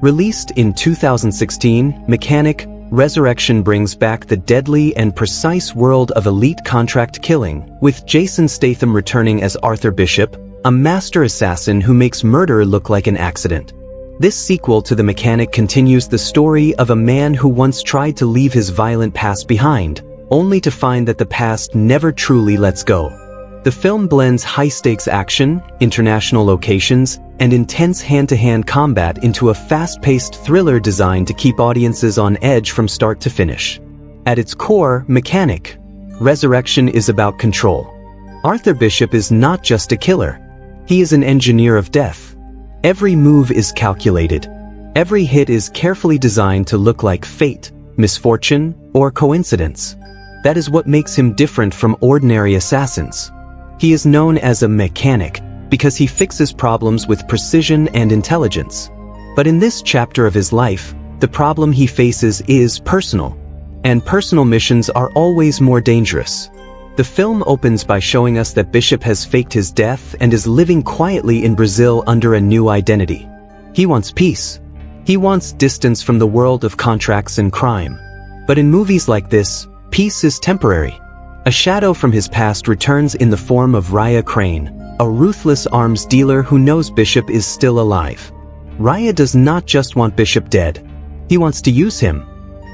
Released in 2016, Mechanic: Resurrection brings back the deadly and precise world of elite contract killing, with Jason Statham returning as Arthur Bishop, a master assassin who makes murder look like an accident. This sequel to The Mechanic continues the story of a man who once tried to leave his violent past behind, only to find that the past never truly lets go. The film blends high-stakes action, international locations, and intense hand-to-hand combat into a fast-paced thriller designed to keep audiences on edge from start to finish. At its core, Mechanic: Resurrection is about control. Arthur Bishop is not just a killer. He is an engineer of death. Every move is calculated. Every hit is carefully designed to look like fate, misfortune, or coincidence. That is what makes him different from ordinary assassins. He is known as a mechanic because he fixes problems with precision and intelligence. But in this chapter of his life, the problem he faces is personal. And personal missions are always more dangerous. The film opens by showing us that Bishop has faked his death and is living quietly in Brazil under a new identity. He wants peace. He wants distance from the world of contracts and crime. But in movies like this, peace is temporary. A shadow from his past returns in the form of Raya Crane, a ruthless arms dealer who knows Bishop is still alive. Raya does not just want Bishop dead. He wants to use him.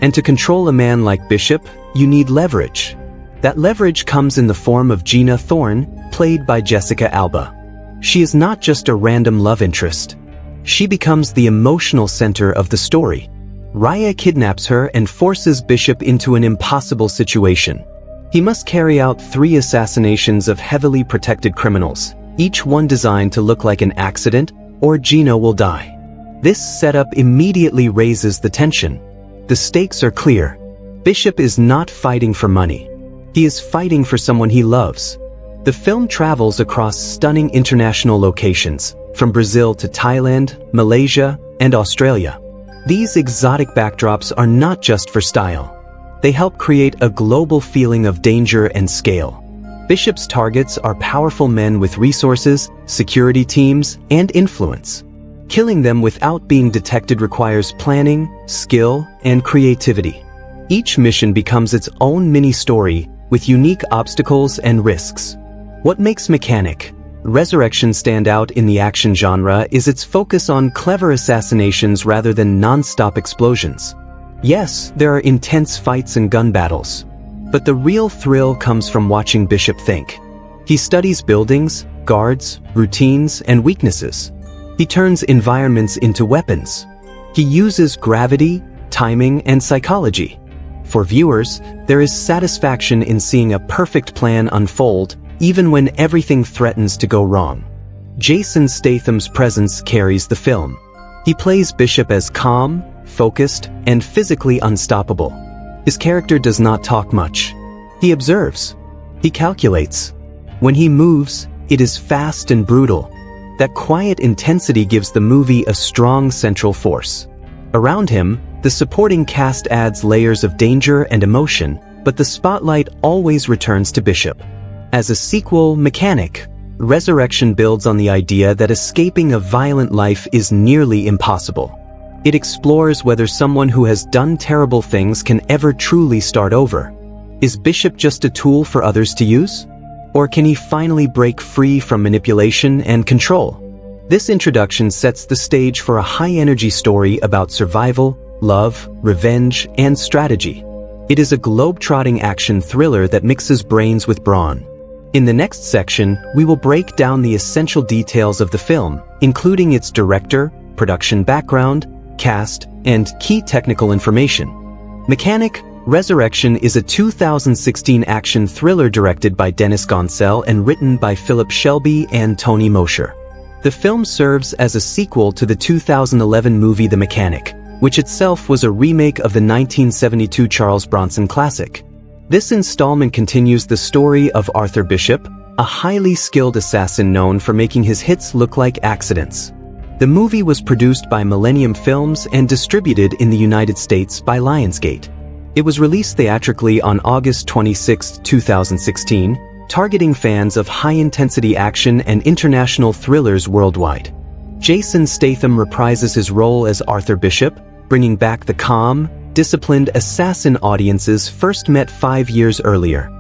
And to control a man like Bishop, you need leverage. That leverage comes in the form of Gina Thorne, played by Jessica Alba. She is not just a random love interest. She becomes the emotional center of the story. Raya kidnaps her and forces Bishop into an impossible situation. He must carry out 3 assassinations of heavily protected criminals, each one designed to look like an accident, or Gina will die. This setup immediately raises the tension. The stakes are clear. Bishop is not fighting for money. He is fighting for someone he loves. The film travels across stunning international locations, from Brazil to Thailand, Malaysia, and Australia. These exotic backdrops are not just for style. They help create a global feeling of danger and scale. Bishop's targets are powerful men with resources, security teams, and influence. Killing them without being detected requires planning, skill, and creativity. Each mission becomes its own mini-story with unique obstacles and risks. What makes Mechanic: Resurrection stand out in the action genre is its focus on clever assassinations rather than non-stop explosions. Yes, there are intense fights and gun battles. But the real thrill comes from watching Bishop think. He studies buildings, guards, routines, and weaknesses. He turns environments into weapons. He uses gravity, timing, and psychology. For viewers, there is satisfaction in seeing a perfect plan unfold, even when everything threatens to go wrong. Jason Statham's presence carries the film. He plays Bishop as calm, focused, and physically unstoppable. His character does not talk much. He observes. He calculates. When he moves, it is fast and brutal. That quiet intensity gives the movie a strong central force. Around him, the supporting cast adds layers of danger and emotion, but the spotlight always returns to Bishop. As a sequel, Mechanic: Resurrection builds on the idea that escaping a violent life is nearly impossible. It explores whether someone who has done terrible things can ever truly start over. Is Bishop just a tool for others to use? Or can he finally break free from manipulation and control? This introduction sets the stage for a high-energy story about survival, love, revenge, and strategy. It is a globe-trotting action thriller that mixes brains with brawn. In the next section, we will break down the essential details of the film, including its director, production background, cast, and key technical information. Mechanic: Resurrection is a 2016 action thriller directed by Dennis Goncel and written by Philip Shelby and Tony Mosher. The film serves as a sequel to the 2011 movie The Mechanic, which itself was a remake of the 1972 Charles Bronson classic. This installment continues the story of Arthur Bishop, a highly skilled assassin known for making his hits look like accidents. The movie was produced by Millennium Films and distributed in the United States by Lionsgate. It was released theatrically on August 26, 2016, targeting fans of high-intensity action and international thrillers worldwide. Jason Statham reprises his role as Arthur Bishop, bringing back the calm, disciplined assassin audiences first met 5 years earlier.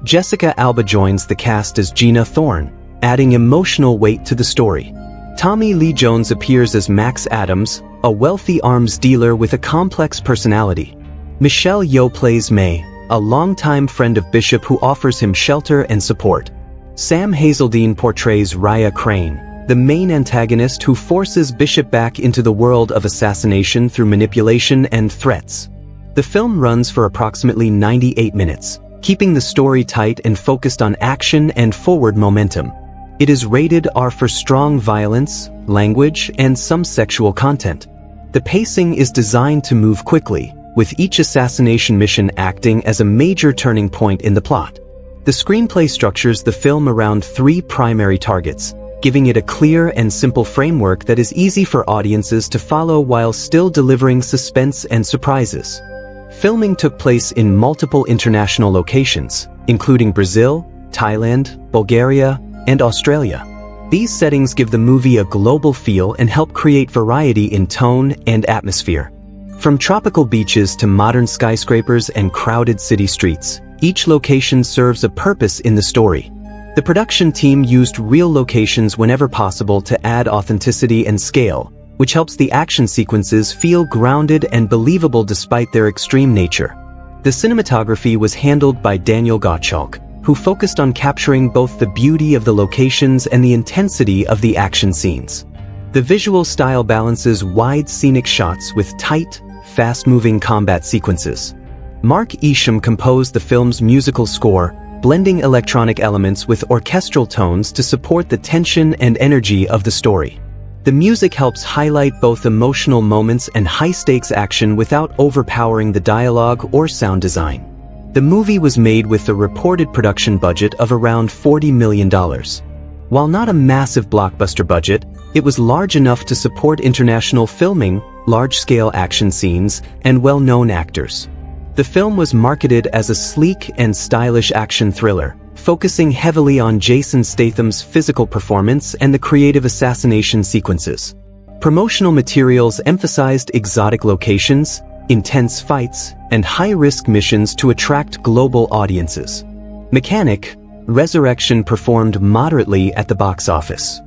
Jessica Alba joins the cast as Gina Thorne, adding emotional weight to the story. Tommy Lee Jones appears as Max Adams, a wealthy arms dealer with a complex personality. Michelle Yeoh plays May, a longtime friend of Bishop who offers him shelter and support. Sam Hazeldine portrays Raya Crane, the main antagonist who forces Bishop back into the world of assassination through manipulation and threats. The film runs for approximately 98 minutes, keeping the story tight and focused on action and forward momentum. It is rated R for strong violence, language, and some sexual content. The pacing is designed to move quickly, with each assassination mission acting as a major turning point in the plot. The screenplay structures the film around 3 primary targets, giving it a clear and simple framework that is easy for audiences to follow while still delivering suspense and surprises. Filming took place in multiple international locations, including Brazil, Thailand, Bulgaria, and Australia. These settings give the movie a global feel and help create variety in tone and atmosphere. From tropical beaches to modern skyscrapers and crowded city streets, each location serves a purpose in the story. The production team used real locations whenever possible to add authenticity and scale, which helps the action sequences feel grounded and believable despite their extreme nature. The cinematography was handled by Daniel Gottschalk, who focused on capturing both the beauty of the locations and the intensity of the action scenes. The visual style balances wide scenic shots with tight, fast-moving combat sequences. Mark Isham composed the film's musical score, blending electronic elements with orchestral tones to support the tension and energy of the story. The music helps highlight both emotional moments and high-stakes action without overpowering the dialogue or sound design. The movie was made with a reported production budget of around $40 million. While not a massive blockbuster budget, it was large enough to support international filming, large-scale action scenes, and well-known actors. The film was marketed as a sleek and stylish action thriller, focusing heavily on Jason Statham's physical performance and the creative assassination sequences. Promotional materials emphasized exotic locations, intense fights, and high-risk missions to attract global audiences. Mechanic, Resurrection performed moderately at the box office.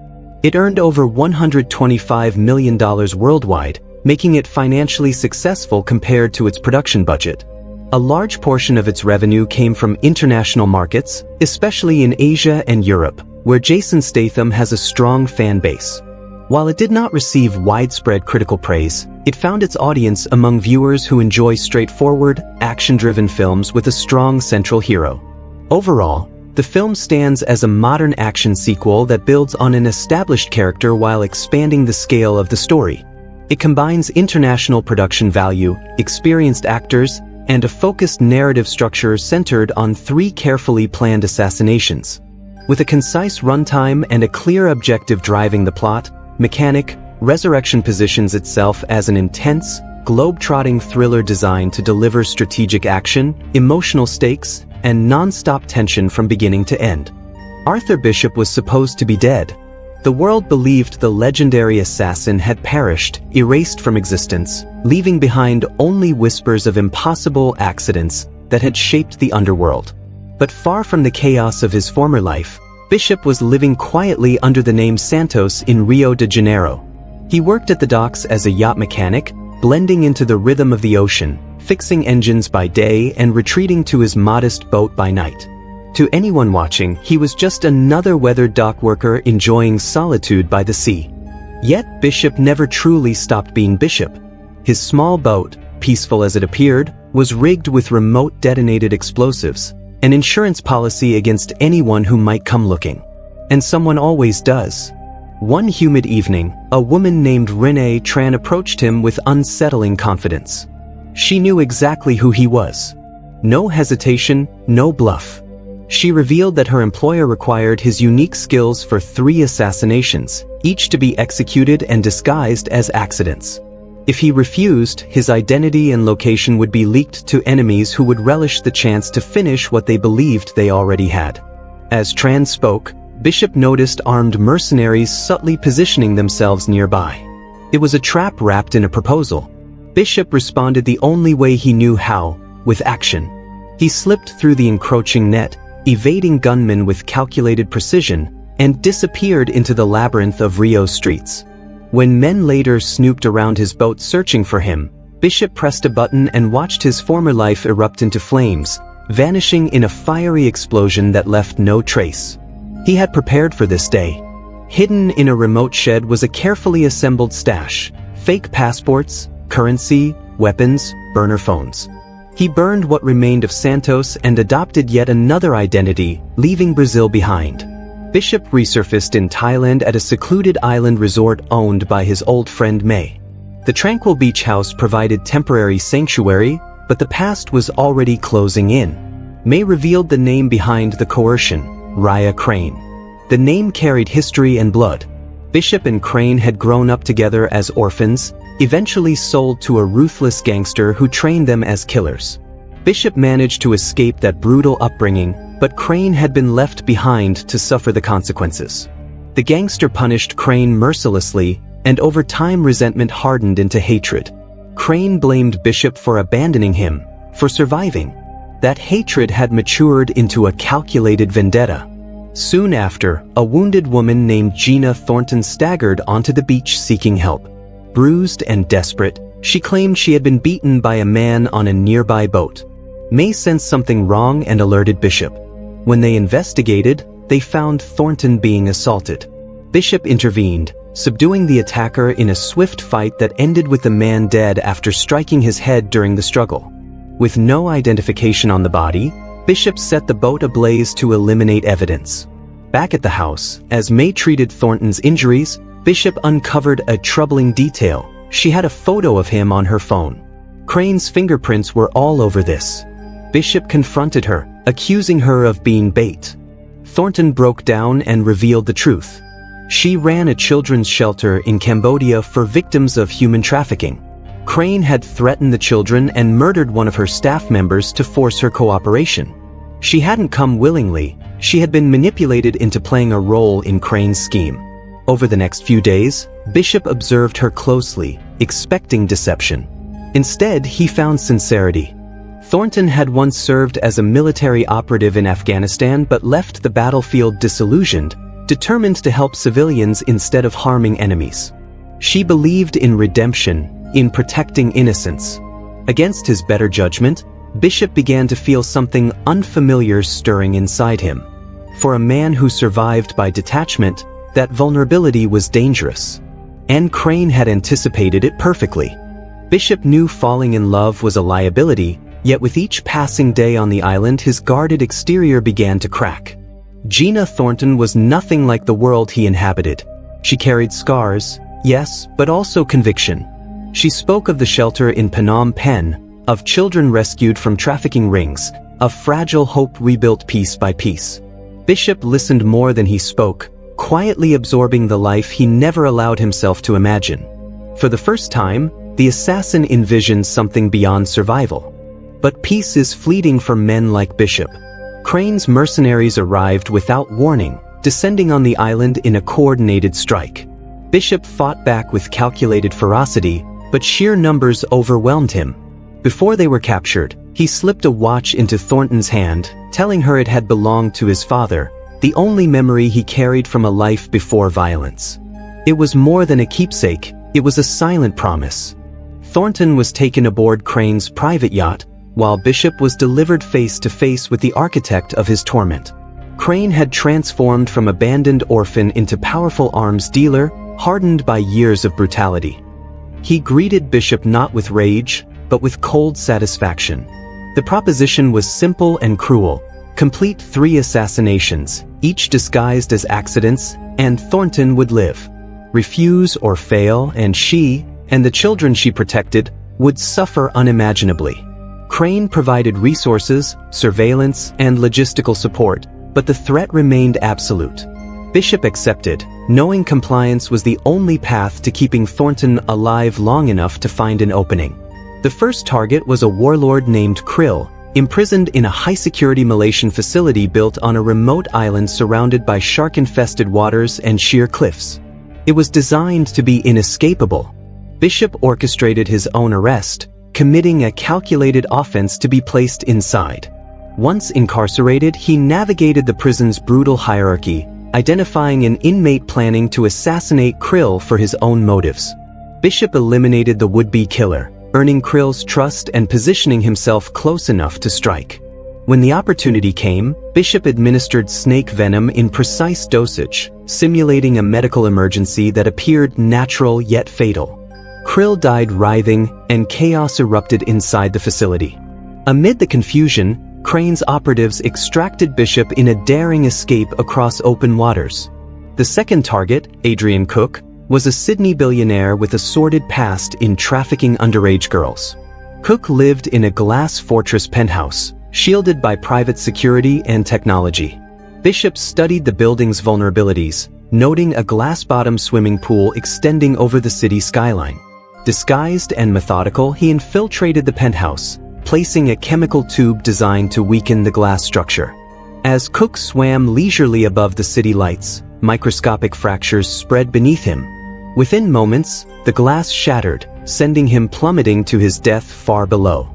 It earned over $125 million worldwide, making it financially successful compared to its production budget. A large portion of its revenue came from international markets, especially in Asia and Europe, where Jason Statham has a strong fan base. While it did not receive widespread critical praise, it found its audience among viewers who enjoy straightforward, action-driven films with a strong central hero. Overall, the film stands as a modern action sequel that builds on an established character while expanding the scale of the story. It combines international production value, experienced actors, and a focused narrative structure centered on 3 carefully planned assassinations. With a concise runtime and a clear objective driving the plot, Mechanic, Resurrection positions itself as an intense, globe-trotting thriller designed to deliver strategic action, emotional stakes, and non-stop tension from beginning to end. Arthur Bishop was supposed to be dead. The world believed the legendary assassin had perished, erased from existence, leaving behind only whispers of impossible accidents that had shaped the underworld. But far from the chaos of his former life, Bishop was living quietly under the name Santos in Rio de Janeiro. He worked at the docks as a yacht mechanic, blending into the rhythm of the ocean, fixing engines by day and retreating to his modest boat by night. To anyone watching, he was just another weathered dock worker enjoying solitude by the sea. Yet Bishop never truly stopped being Bishop. His small boat, peaceful as it appeared, was rigged with remote detonated explosives, an insurance policy against anyone who might come looking. And someone always does. One humid evening, a woman named Renee Tran approached him with unsettling confidence. She knew exactly who he was. No hesitation, no bluff. She revealed that her employer required his unique skills for 3 assassinations, each to be executed and disguised as accidents. If he refused, his identity and location would be leaked to enemies who would relish the chance to finish what they believed they already had. As Tran spoke, Bishop noticed armed mercenaries subtly positioning themselves nearby. It was a trap wrapped in a proposal. Bishop responded the only way he knew how, with action. He slipped through the encroaching net, evading gunmen with calculated precision, and disappeared into the labyrinth of Rio streets. When men later snooped around his boat searching for him, Bishop pressed a button and watched his former life erupt into flames, vanishing in a fiery explosion that left no trace. He had prepared for this day. Hidden in a remote shed was a carefully assembled stash: fake passports, currency, weapons, burner phones. He burned what remained of Santos and adopted yet another identity, leaving Brazil behind. Bishop resurfaced in Thailand at a secluded island resort owned by his old friend May. The tranquil beach house provided temporary sanctuary, but the past was already closing in. May revealed the name behind the coercion: Raya Crane. The name carried history and blood. Bishop and Crane had grown up together as orphans, eventually sold to a ruthless gangster who trained them as killers. Bishop managed to escape that brutal upbringing, but Crane had been left behind to suffer the consequences. The gangster punished Crane mercilessly, and over time resentment hardened into hatred. Crane blamed Bishop for abandoning him, for surviving. That hatred had matured into a calculated vendetta. Soon after, a wounded woman named Gina Thornton staggered onto the beach seeking help. Bruised and desperate, she claimed she had been beaten by a man on a nearby boat. May sensed something wrong and alerted Bishop. When they investigated, they found Thornton being assaulted. Bishop intervened, subduing the attacker in a swift fight that ended with the man dead after striking his head during the struggle. With no identification on the body, Bishop set the boat ablaze to eliminate evidence. Back at the house, as May treated Thornton's injuries, Bishop uncovered a troubling detail. She had a photo of him on her phone. Crane's fingerprints were all over this. Bishop confronted her, accusing her of being bait. Thornton broke down and revealed the truth. She ran a children's shelter in Cambodia for victims of human trafficking. Crane had threatened the children and murdered one of her staff members to force her cooperation. She hadn't come willingly. She had been manipulated into playing a role in Crane's scheme. Over the next few days, Bishop observed her closely, expecting deception. Instead, he found sincerity. Thornton had once served as a military operative in Afghanistan but left the battlefield disillusioned, determined to help civilians instead of harming enemies. She believed in redemption, in protecting innocence. Against his better judgment, Bishop began to feel something unfamiliar stirring inside him. For a man who survived by detachment, that vulnerability was dangerous. And Crane had anticipated it perfectly. Bishop knew falling in love was a liability, yet with each passing day on the island his guarded exterior began to crack. Gina Thornton was nothing like the world he inhabited. She carried scars, yes, but also conviction. She spoke of the shelter in Phnom Penh, of children rescued from trafficking rings, of fragile hope rebuilt piece by piece. Bishop listened more than he spoke, quietly absorbing the life he never allowed himself to imagine. For the first time, the assassin envisioned something beyond survival. But peace is fleeting for men like Bishop. Crane's mercenaries arrived without warning, descending on the island in a coordinated strike. Bishop fought back with calculated ferocity, but sheer numbers overwhelmed him. Before they were captured, he slipped a watch into Thornton's hand, telling her it had belonged to his father, the only memory he carried from a life before violence. It was more than a keepsake, it was a silent promise. Thornton was taken aboard Crane's private yacht, while Bishop was delivered face to face with the architect of his torment. Crane had transformed from abandoned orphan into powerful arms dealer, hardened by years of brutality. He greeted Bishop not with rage, but with cold satisfaction. The proposition was simple and cruel: complete 3 assassinations, each disguised as accidents, and Thornton would live. Refuse or fail, and she, and the children she protected, would suffer unimaginably. Crane provided resources, surveillance, and logistical support, but the threat remained absolute. Bishop accepted, knowing compliance was the only path to keeping Thornton alive long enough to find an opening. The first target was a warlord named Krill, imprisoned in a high-security Malaysian facility built on a remote island surrounded by shark-infested waters and sheer cliffs. It was designed to be inescapable. Bishop orchestrated his own arrest, committing a calculated offense to be placed inside. Once incarcerated, he navigated the prison's brutal hierarchy, identifying an inmate planning to assassinate Krill for his own motives. Bishop eliminated the would-be killer, earning Krill's trust and positioning himself close enough to strike. When the opportunity came, Bishop administered snake venom in precise dosage, simulating a medical emergency that appeared natural yet fatal. Krill died writhing, and chaos erupted inside the facility. Amid the confusion, Crane's operatives extracted Bishop in a daring escape across open waters. The second target, Adrian Cook, was a Sydney billionaire with a sordid past in trafficking underage girls. Cook lived in a glass fortress penthouse, shielded by private security and technology. Bishop studied the building's vulnerabilities, noting a glass-bottom swimming pool extending over the city skyline. Disguised and methodical, he infiltrated the penthouse, placing a chemical tube designed to weaken the glass structure. As Cook swam leisurely above the city lights, microscopic fractures spread beneath him. Within moments, the glass shattered, sending him plummeting to his death far below.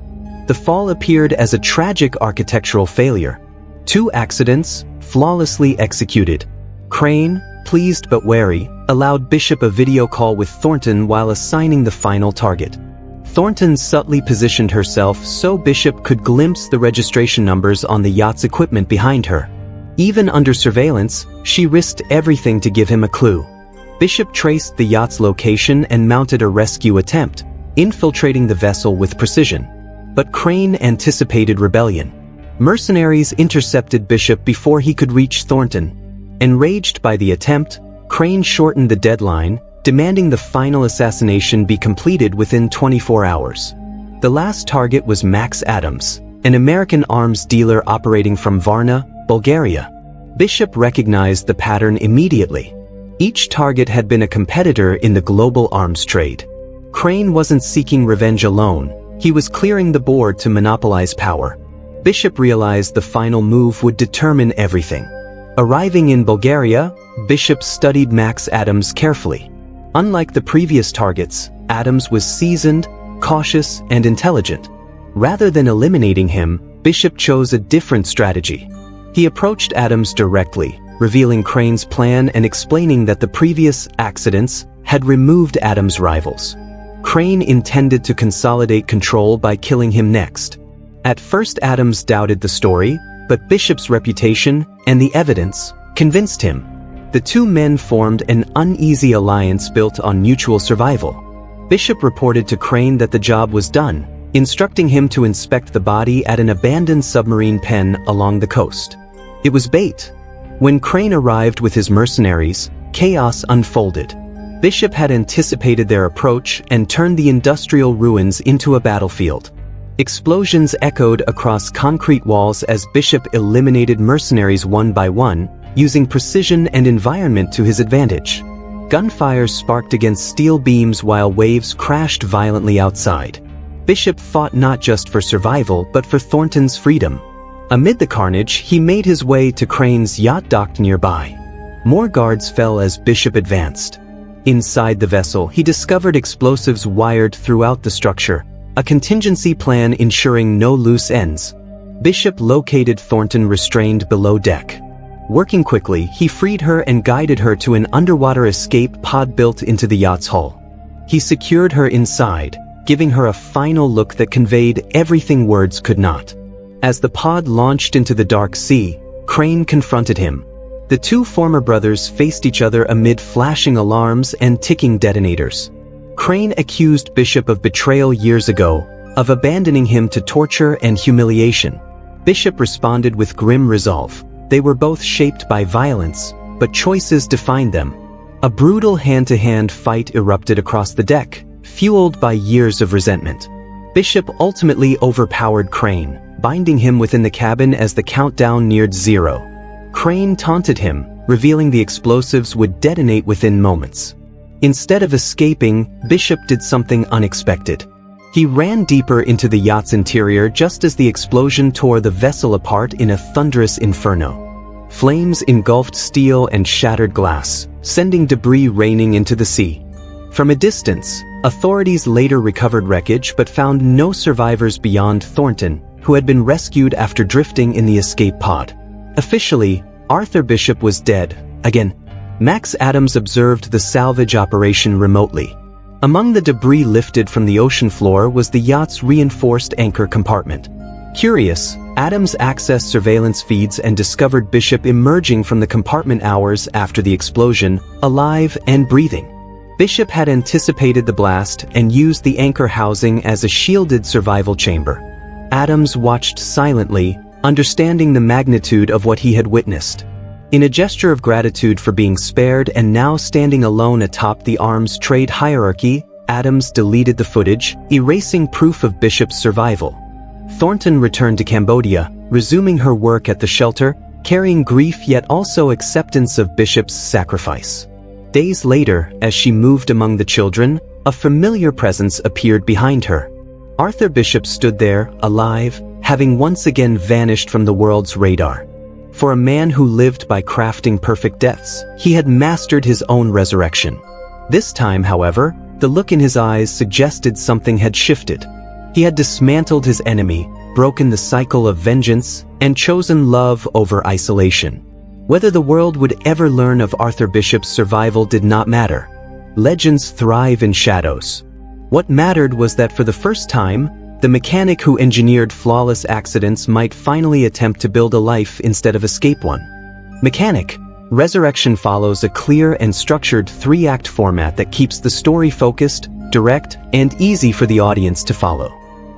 The fall appeared as a tragic architectural failure. 2 accidents, flawlessly executed. Crane, pleased but wary, allowed Bishop a video call with Thornton while assigning the final target. Thornton subtly positioned herself so Bishop could glimpse the registration numbers on the yacht's equipment behind her. Even under surveillance, she risked everything to give him a clue. Bishop traced the yacht's location and mounted a rescue attempt, infiltrating the vessel with precision. But Crane anticipated rebellion. Mercenaries intercepted Bishop before he could reach Thornton. Enraged by the attempt, Crane shortened the deadline, demanding the final assassination be completed within 24 hours. The last target was Max Adams, an American arms dealer operating from Varna, Bulgaria. Bishop recognized the pattern immediately. Each target had been a competitor in the global arms trade. Crane wasn't seeking revenge alone, he was clearing the board to monopolize power. Bishop realized the final move would determine everything. Arriving in Bulgaria, Bishop studied Max Adams carefully. Unlike the previous targets, Adams was seasoned, cautious, and intelligent. Rather than eliminating him, Bishop chose a different strategy. He approached Adams directly, revealing Crane's plan and explaining that the previous accidents had removed Adams' rivals. Crane intended to consolidate control by killing him next. At first Adams doubted the story, but Bishop's reputation and the evidence convinced him. The 2 men formed an uneasy alliance built on mutual survival. Bishop reported to Crane that the job was done, instructing him to inspect the body at an abandoned submarine pen along the coast. It was bait. When Crane arrived with his mercenaries, chaos unfolded. Bishop had anticipated their approach and turned the industrial ruins into a battlefield. Explosions echoed across concrete walls as Bishop eliminated mercenaries one by one, using precision and environment to his advantage. Gunfire sparked against steel beams while waves crashed violently outside. Bishop fought not just for survival but for Thornton's freedom. Amid the carnage, he made his way to Crane's yacht docked nearby. More guards fell as Bishop advanced. Inside the vessel, he discovered explosives wired throughout the structure, a contingency plan ensuring no loose ends. Bishop located Thornton restrained below deck. Working quickly, he freed her and guided her to an underwater escape pod built into the yacht's hull. He secured her inside, giving her a final look that conveyed everything words could not. As the pod launched into the dark sea, Crane confronted him. The 2 former brothers faced each other amid flashing alarms and ticking detonators. Crane accused Bishop of betrayal years ago, of abandoning him to torture and humiliation. Bishop responded with grim resolve. They were both shaped by violence, but choices defined them. A brutal hand-to-hand fight erupted across the deck, fueled by years of resentment. Bishop ultimately overpowered Crane, binding him within the cabin as the countdown neared 0. Crane taunted him, revealing the explosives would detonate within moments. Instead of escaping, Bishop did something unexpected. He ran deeper into the yacht's interior just as the explosion tore the vessel apart in a thunderous inferno. Flames engulfed steel and shattered glass, sending debris raining into the sea. From a distance, authorities later recovered wreckage but found no survivors beyond Thornton, who had been rescued after drifting in the escape pod. Officially, Arthur Bishop was dead. Again, Max Adams observed the salvage operation remotely. Among the debris lifted from the ocean floor was the yacht's reinforced anchor compartment. Curious, Adams accessed surveillance feeds and discovered Bishop emerging from the compartment hours after the explosion, alive and breathing. Bishop had anticipated the blast and used the anchor housing as a shielded survival chamber. Adams watched silently, understanding the magnitude of what he had witnessed. In a gesture of gratitude for being spared and now standing alone atop the arms trade hierarchy, Adams deleted the footage, erasing proof of Bishop's survival. Thornton returned to Cambodia, resuming her work at the shelter, carrying grief yet also acceptance of Bishop's sacrifice. Days later, as she moved among the children, a familiar presence appeared behind her. Arthur Bishop stood there, alive, having once again vanished from the world's radar. For a man who lived by crafting perfect deaths, he had mastered his own resurrection. This time, however, the look in his eyes suggested something had shifted. He had dismantled his enemy, broken the cycle of vengeance, and chosen love over isolation. Whether the world would ever learn of Arthur Bishop's survival did not matter. Legends thrive in shadows. What mattered was that for the first time, the mechanic who engineered flawless accidents might finally attempt to build a life instead of escape one. Mechanic. Resurrection follows a clear and structured 3-act format that keeps the story focused, direct, and easy for the audience to follow.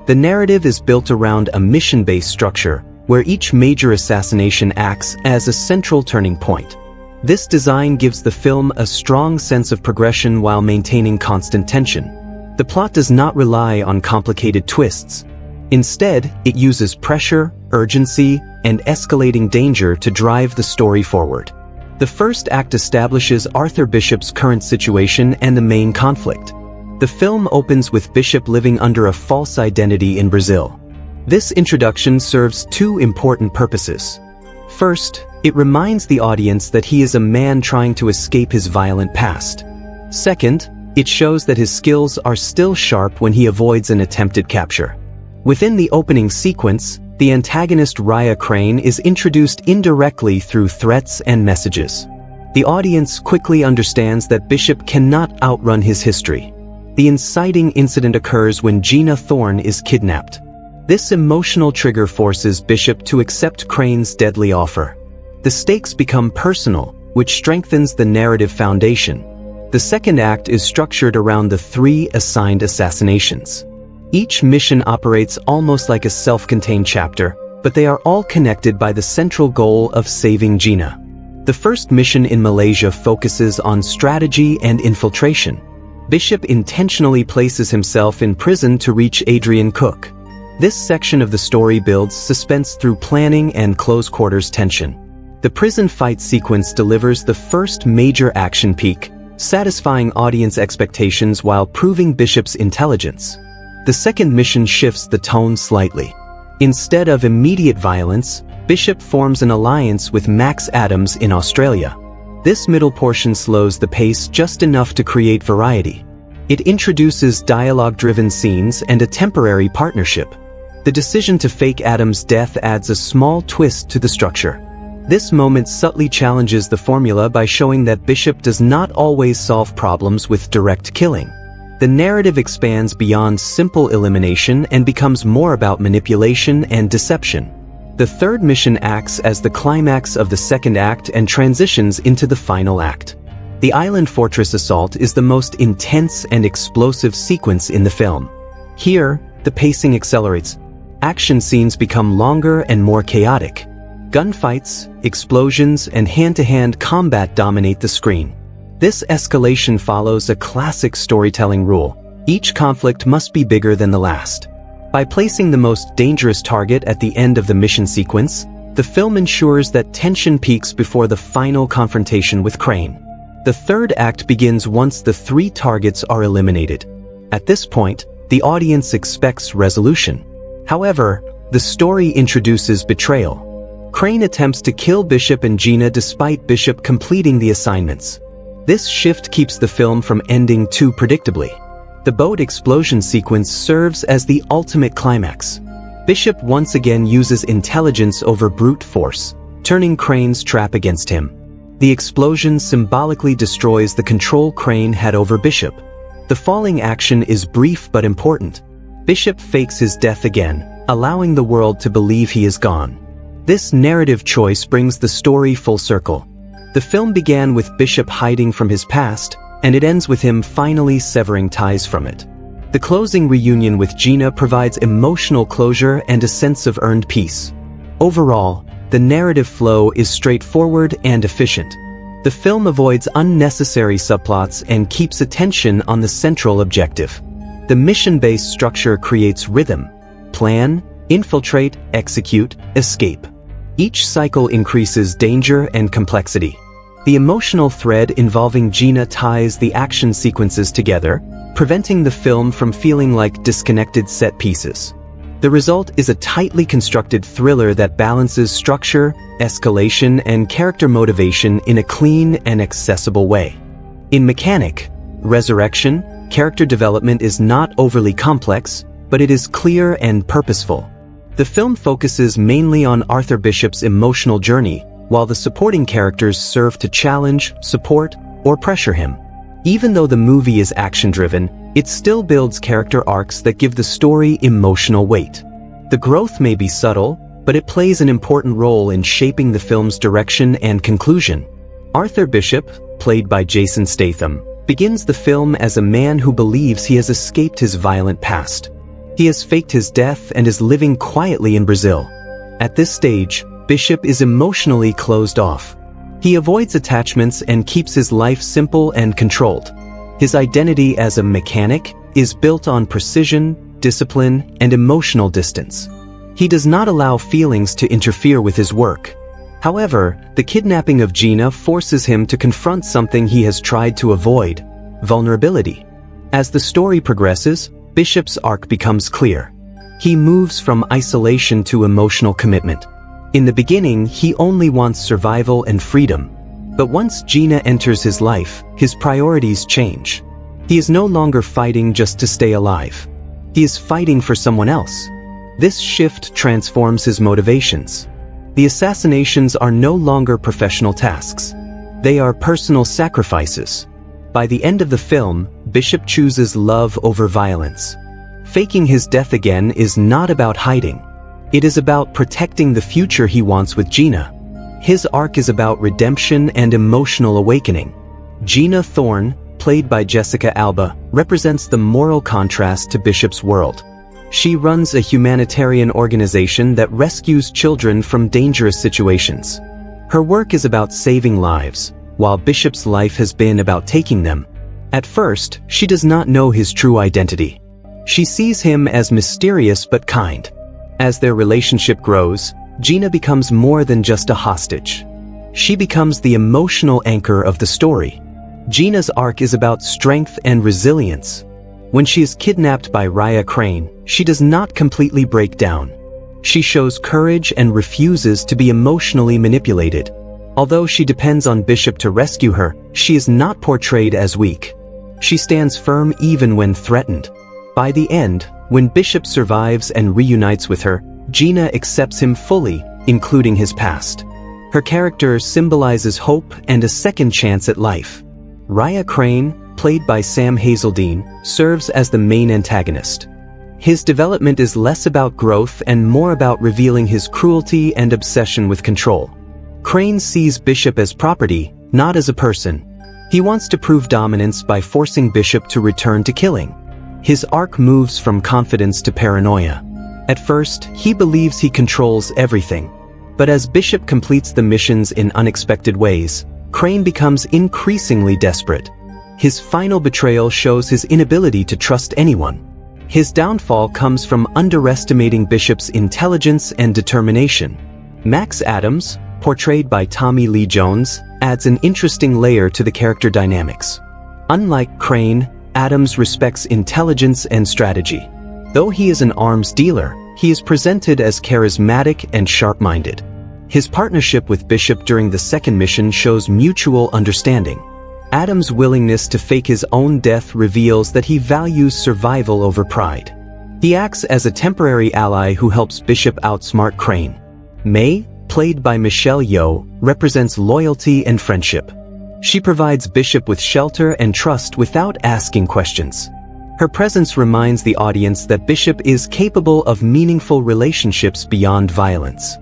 The narrative is built around a mission-based structure, where each major assassination acts as a central turning point. This design gives the film a strong sense of progression while maintaining constant tension. The plot does not rely on complicated twists. Instead, it uses pressure, urgency, and escalating danger to drive the story forward. The first act establishes Arthur Bishop's current situation and the main conflict. The film opens with Bishop living under a false identity in Brazil. This introduction serves two important purposes. First, it reminds the audience that he is a man trying to escape his violent past. Second, it shows that his skills are still sharp when he avoids an attempted capture. Within the opening sequence, the antagonist Raya Crane is introduced indirectly through threats and messages. The audience quickly understands that Bishop cannot outrun his history. The inciting incident occurs when Gina Thorne is kidnapped. This emotional trigger forces Bishop to accept Crane's deadly offer. The stakes become personal, which strengthens the narrative foundation. The second act is structured around the 3 assigned assassinations. Each mission operates almost like a self-contained chapter, but they are all connected by the central goal of saving Gina. The first mission in Malaysia focuses on strategy and infiltration. Bishop intentionally places himself in prison to reach Adrian Cook. This section of the story builds suspense through planning and close-quarters tension. The prison fight sequence delivers the first major action peak, satisfying audience expectations while proving Bishop's intelligence. The second mission shifts the tone slightly. Instead of immediate violence, Bishop forms an alliance with Max Adams in Australia. This middle portion slows the pace just enough to create variety. It introduces dialogue-driven scenes and a temporary partnership. The decision to fake Adams' death adds a small twist to the structure. This moment subtly challenges the formula by showing that Bishop does not always solve problems with direct killing. The narrative expands beyond simple elimination and becomes more about manipulation and deception. The third mission acts as the climax of the second act and transitions into the final act. The island fortress assault is the most intense and explosive sequence in the film. Here, the pacing accelerates. Action scenes become longer and more chaotic. Gunfights, explosions, and hand-to-hand combat dominate the screen. This escalation follows a classic storytelling rule. Each conflict must be bigger than the last. By placing the most dangerous target at the end of the mission sequence, the film ensures that tension peaks before the final confrontation with Crane. The third act begins once the 3 targets are eliminated. At this point, the audience expects resolution. However, the story introduces betrayal. Crane attempts to kill Bishop and Gina despite Bishop completing the assignments. This shift keeps the film from ending too predictably. The boat explosion sequence serves as the ultimate climax. Bishop once again uses intelligence over brute force, turning Crane's trap against him. The explosion symbolically destroys the control Crane had over Bishop. The falling action is brief but important. Bishop fakes his death again, allowing the world to believe he is gone. This narrative choice brings the story full circle. The film began with Bishop hiding from his past, and it ends with him finally severing ties from it. The closing reunion with Gina provides emotional closure and a sense of earned peace. Overall, the narrative flow is straightforward and efficient. The film avoids unnecessary subplots and keeps attention on the central objective. The mission-based structure creates rhythm: plan, infiltrate, execute, escape. Each cycle increases danger and complexity. The emotional thread involving Gina ties the action sequences together, preventing the film from feeling like disconnected set pieces. The result is a tightly constructed thriller that balances structure, escalation, and character motivation in a clean and accessible way. In Mechanic, Resurrection, character development is not overly complex, but it is clear and purposeful. The film focuses mainly on Arthur Bishop's emotional journey, while the supporting characters serve to challenge, support, or pressure him. Even though the movie is action-driven, it still builds character arcs that give the story emotional weight. The growth may be subtle, but it plays an important role in shaping the film's direction and conclusion. Arthur Bishop, played by Jason Statham, begins the film as a man who believes he has escaped his violent past. He has faked his death and is living quietly in Brazil. At this stage, Bishop is emotionally closed off. He avoids attachments and keeps his life simple and controlled. His identity as a mechanic is built on precision, discipline, and emotional distance. He does not allow feelings to interfere with his work. However, the kidnapping of Gina forces him to confront something he has tried to avoid: vulnerability. As the story progresses, Bishop's arc becomes clear. He moves from isolation to emotional commitment. In the beginning, he only wants survival and freedom. But once Gina enters his life, his priorities change. He is no longer fighting just to stay alive. He is fighting for someone else. This shift transforms his motivations. The assassinations are no longer professional tasks. They are personal sacrifices. By the end of the film, Bishop chooses love over violence. Faking his death again is not about hiding. It is about protecting the future he wants with Gina. His arc is about redemption and emotional awakening. Gina Thorne, played by Jessica Alba, represents the moral contrast to Bishop's world. She runs a humanitarian organization that rescues children from dangerous situations. Her work is about saving lives, while Bishop's life has been about taking them. At first, she does not know his true identity. She sees him as mysterious but kind. As their relationship grows, Gina becomes more than just a hostage. She becomes the emotional anchor of the story. Gina's arc is about strength and resilience. When she is kidnapped by Raya Crane, she does not completely break down. She shows courage and refuses to be emotionally manipulated. Although she depends on Bishop to rescue her, she is not portrayed as weak. She stands firm even when threatened. By the end, when Bishop survives and reunites with her, Gina accepts him fully, including his past. Her character symbolizes hope and a second chance at life. Raya Crane, played by Sam Hazeldine, serves as the main antagonist. His development is less about growth and more about revealing his cruelty and obsession with control. Crane sees Bishop as property, not as a person. He wants to prove dominance by forcing Bishop to return to killing. His arc moves from confidence to paranoia. At first, he believes he controls everything. But as Bishop completes the missions in unexpected ways, Crane becomes increasingly desperate. His final betrayal shows his inability to trust anyone. His downfall comes from underestimating Bishop's intelligence and determination. Max Adams, portrayed by Tommy Lee Jones, adds an interesting layer to the character dynamics. Unlike Crane, Adams respects intelligence and strategy. Though he is an arms dealer, he is presented as charismatic and sharp-minded. His partnership with Bishop during the second mission shows mutual understanding. Adams' willingness to fake his own death reveals that he values survival over pride. He acts as a temporary ally who helps Bishop outsmart Crane. May, played by Michelle Yeoh, represents loyalty and friendship. She provides Bishop with shelter and trust without asking questions. Her presence reminds the audience that Bishop is capable of meaningful relationships beyond violence.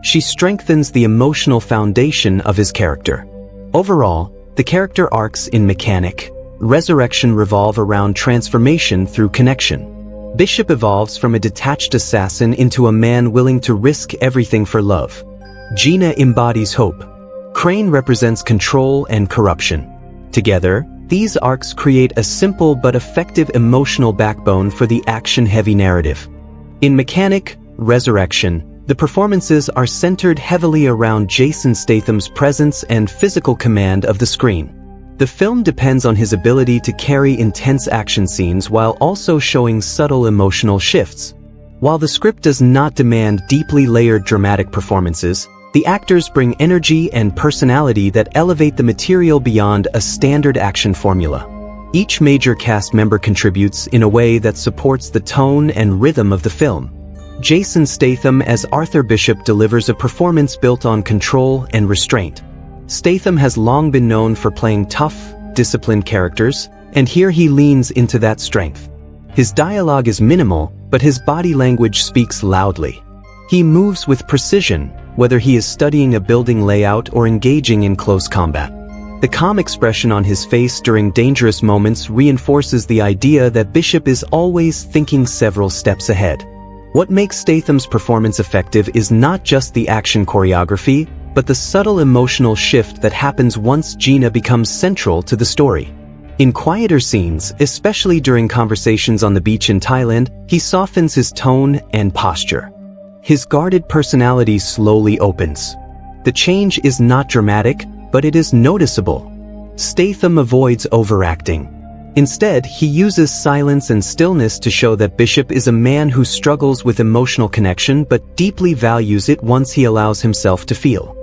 She strengthens the emotional foundation of his character. Overall, the character arcs in Mechanic, Resurrection revolve around transformation through connection. Bishop evolves from a detached assassin into a man willing to risk everything for love. Gina embodies hope. Crane represents control and corruption. Together, these arcs create a simple but effective emotional backbone for the action-heavy narrative. In Mechanic, Resurrection, the performances are centered heavily around Jason Statham's presence and physical command of the screen. The film depends on his ability to carry intense action scenes while also showing subtle emotional shifts. While the script does not demand deeply layered dramatic performances, the actors bring energy and personality that elevate the material beyond a standard action formula. Each major cast member contributes in a way that supports the tone and rhythm of the film. Jason Statham as Arthur Bishop delivers a performance built on control and restraint. Statham has long been known for playing tough, disciplined characters, and here he leans into that strength. His dialogue is minimal, but his body language speaks loudly. He moves with precision, whether he is studying a building layout or engaging in close combat. The calm expression on his face during dangerous moments reinforces the idea that Bishop is always thinking several steps ahead. What makes Statham's performance effective is not just the action choreography, but the subtle emotional shift that happens once Gina becomes central to the story. In quieter scenes, especially during conversations on the beach in Thailand, he softens his tone and posture. His guarded personality slowly opens. The change is not dramatic, but it is noticeable. Statham avoids overacting. Instead, he uses silence and stillness to show that Bishop is a man who struggles with emotional connection but deeply values it once he allows himself to feel.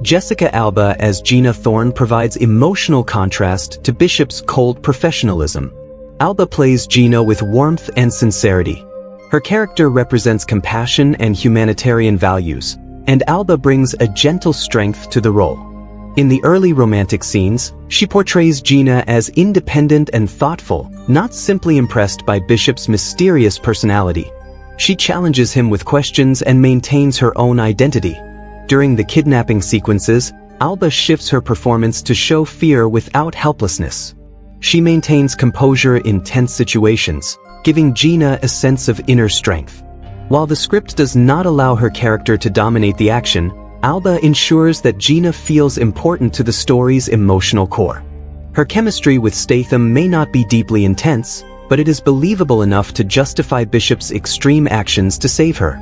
Jessica Alba as Gina Thorne provides emotional contrast to Bishop's cold professionalism. Alba plays Gina with warmth and sincerity. Her character represents compassion and humanitarian values, and Alba brings a gentle strength to the role. In the early romantic scenes, she portrays Gina as independent and thoughtful, not simply impressed by Bishop's mysterious personality. She challenges him with questions and maintains her own identity. During the kidnapping sequences, Alba shifts her performance to show fear without helplessness. She maintains composure in tense situations, giving Gina a sense of inner strength. While the script does not allow her character to dominate the action, Alba ensures that Gina feels important to the story's emotional core. Her chemistry with Statham may not be deeply intense, but it is believable enough to justify Bishop's extreme actions to save her.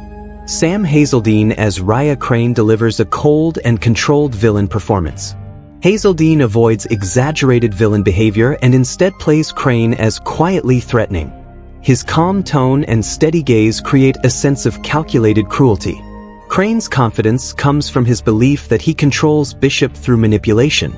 Sam Hazeldine as Raya Crane delivers a cold and controlled villain performance. Hazeldine avoids exaggerated villain behavior and instead plays Crane as quietly threatening. His calm tone and steady gaze create a sense of calculated cruelty. Crane's confidence comes from his belief that he controls Bishop through manipulation.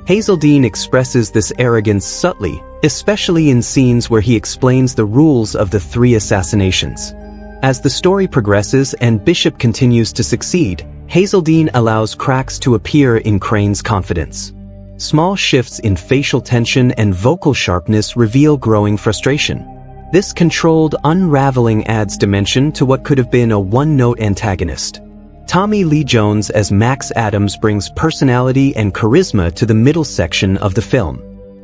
Hazeldine expresses this arrogance subtly, especially in scenes where he explains the rules of the 3 assassinations. As the story progresses and Bishop continues to succeed, Hazeldine allows cracks to appear in Crane's confidence. Small shifts in facial tension and vocal sharpness reveal growing frustration. This controlled unraveling adds dimension to what could have been a one-note antagonist. Tommy Lee Jones as Max Adams brings personality and charisma to the middle section of the film.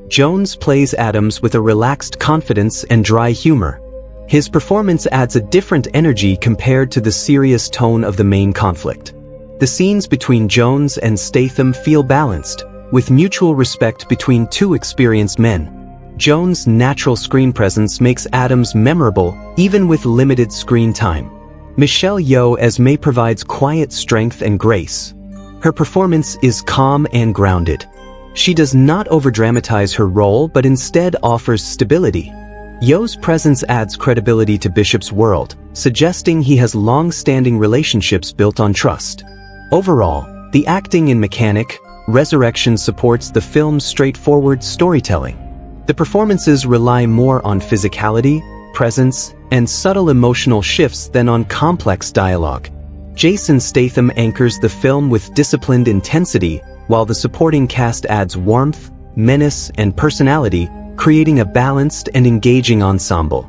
Jones plays Adams with a relaxed confidence and dry humor. His performance adds a different energy compared to the serious tone of the main conflict. The scenes between Jones and Statham feel balanced, with mutual respect between two experienced men. Jones' natural screen presence makes Adams memorable, even with limited screen time. Michelle Yeoh as May provides quiet strength and grace. Her performance is calm and grounded. She does not overdramatize her role but instead offers stability. Yeoh's presence adds credibility to Bishop's world, suggesting he has long-standing relationships built on trust. Overall, the acting in Mechanic, Resurrection supports the film's straightforward storytelling. The performances rely more on physicality, presence, and subtle emotional shifts than on complex dialogue. Jason Statham anchors the film with disciplined intensity, while the supporting cast adds warmth, menace, and personality, creating a balanced and engaging ensemble.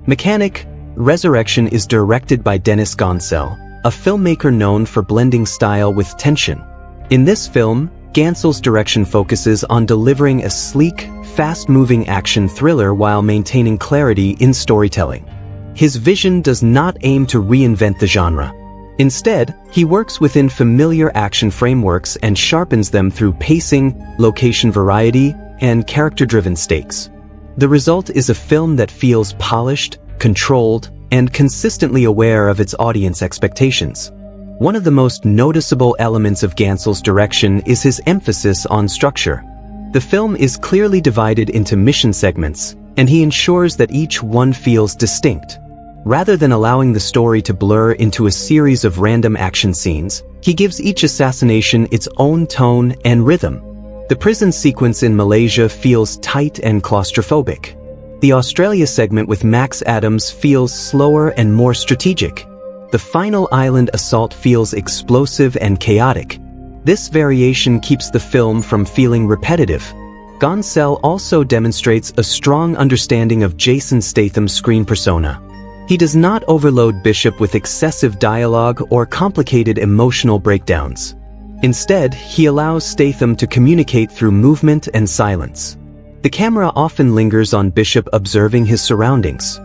Mechanic, Resurrection is directed by Dennis Gansel, a filmmaker known for blending style with tension. In this film, Gansel's direction focuses on delivering a sleek, fast-moving action thriller while maintaining clarity in storytelling. His vision does not aim to reinvent the genre. Instead, he works within familiar action frameworks and sharpens them through pacing, location variety, and character-driven stakes. The result is a film that feels polished, controlled, and consistently aware of its audience expectations. One of the most noticeable elements of Gansel's direction is his emphasis on structure. The film is clearly divided into mission segments, and he ensures that each one feels distinct. Rather than allowing the story to blur into a series of random action scenes, he gives each assassination its own tone and rhythm. The prison sequence in Malaysia feels tight and claustrophobic. The Australia segment with Max Adams feels slower and more strategic. The final island assault feels explosive and chaotic. This variation keeps the film from feeling repetitive. Gansel also demonstrates a strong understanding of Jason Statham's screen persona. He does not overload Bishop with excessive dialogue or complicated emotional breakdowns. Instead, he allows Statham to communicate through movement and silence. The camera often lingers on Bishop observing his surroundings.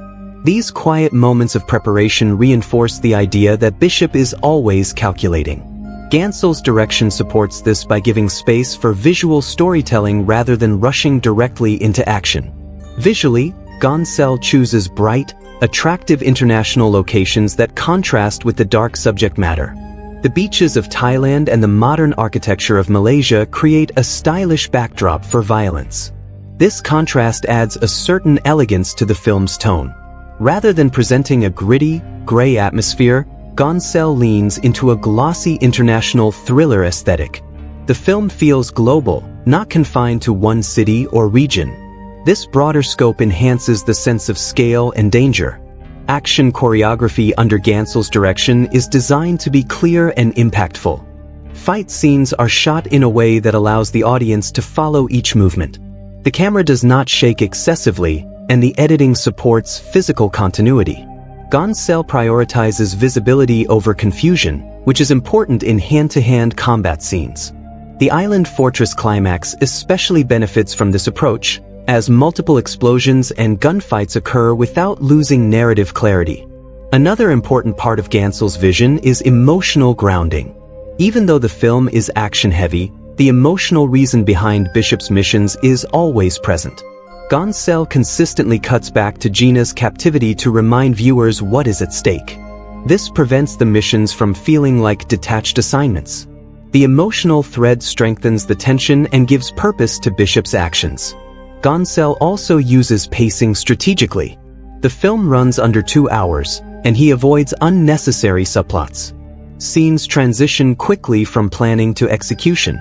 These quiet moments of preparation reinforce the idea that Bishop is always calculating. Gansel's direction supports this by giving space for visual storytelling rather than rushing directly into action. Visually, Gansel chooses bright, attractive international locations that contrast with the dark subject matter. The beaches of Thailand and the modern architecture of Malaysia create a stylish backdrop for violence. This contrast adds a certain elegance to the film's tone. Rather than presenting a gritty, gray atmosphere, Gansel leans into a glossy international thriller aesthetic. The film feels global, not confined to one city or region. This broader scope enhances the sense of scale and danger. Action choreography under Gansel's direction is designed to be clear and impactful. Fight scenes are shot in a way that allows the audience to follow each movement. The camera does not shake excessively, and the editing supports physical continuity. Gansel prioritizes visibility over confusion, which is important in hand-to-hand combat scenes. The island fortress climax especially benefits from this approach, as multiple explosions and gunfights occur without losing narrative clarity. Another important part of Gansel's vision is emotional grounding. Even though the film is action-heavy, the emotional reason behind Bishop's missions is always present. Gansel consistently cuts back to Gina's captivity to remind viewers what is at stake. This prevents the missions from feeling like detached assignments. The emotional thread strengthens the tension and gives purpose to Bishop's actions. Gansel also uses pacing strategically. The film runs under 2 hours, and he avoids unnecessary subplots. Scenes transition quickly from planning to execution.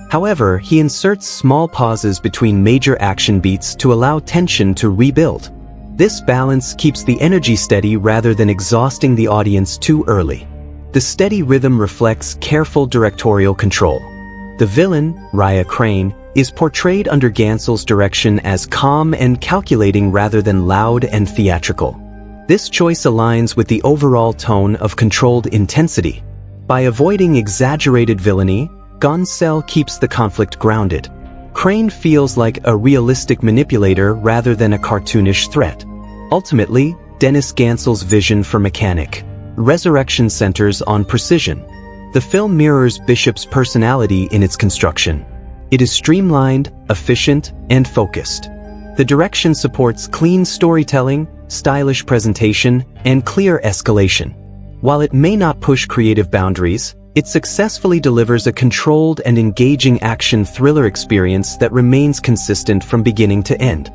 However, he inserts small pauses between major action beats to allow tension to rebuild. This balance keeps the energy steady rather than exhausting the audience too early. The steady rhythm reflects careful directorial control. The villain, Raya Crane, is portrayed under Gansel's direction as calm and calculating rather than loud and theatrical. This choice aligns with the overall tone of controlled intensity. By avoiding exaggerated villainy, Gansel keeps the conflict grounded. Crane feels like a realistic manipulator rather than a cartoonish threat. Ultimately, Dennis Gansel's vision for Mechanic, Resurrection centers on precision. The film mirrors Bishop's personality in its construction. It is streamlined, efficient, and focused. The direction supports clean storytelling, stylish presentation, and clear escalation. While it may not push creative boundaries, It successfully delivers a controlled and engaging action thriller experience that remains consistent from beginning to end.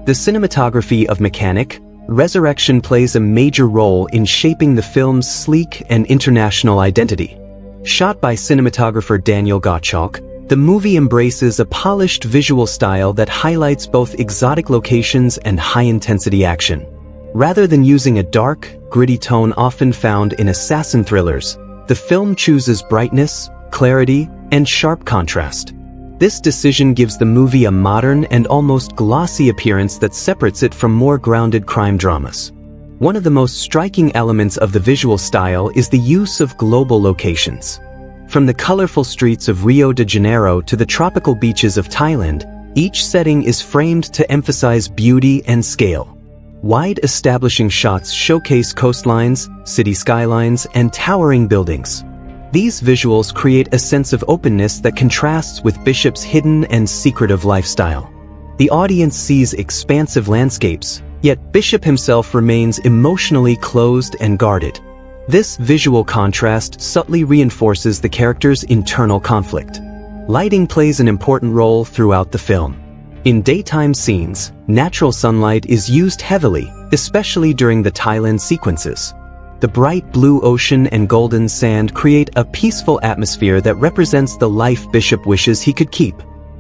The cinematography of Mechanic, Resurrection plays a major role in shaping the film's sleek and international identity. Shot by cinematographer Daniel Gottschalk, the movie embraces a polished visual style that highlights both exotic locations and high-intensity action. Rather than using a dark, gritty tone often found in assassin thrillers, the film chooses brightness, clarity, and sharp contrast. This decision gives the movie a modern and almost glossy appearance that separates it from more grounded crime dramas. One of the most striking elements of the visual style is the use of global locations. From the colorful streets of Rio de Janeiro to the tropical beaches of Thailand, each setting is framed to emphasize beauty and scale. Wide establishing shots showcase coastlines, city skylines, and towering buildings. These visuals create a sense of openness that contrasts with Bishop's hidden and secretive lifestyle. The audience sees expansive landscapes, yet Bishop himself remains emotionally closed and guarded. This visual contrast subtly reinforces the character's internal conflict. Lighting plays an important role throughout the film. In daytime scenes, natural sunlight is used heavily, especially during the Thailand sequences. The bright blue ocean and golden sand create a peaceful atmosphere that represents the life Bishop wishes he could keep.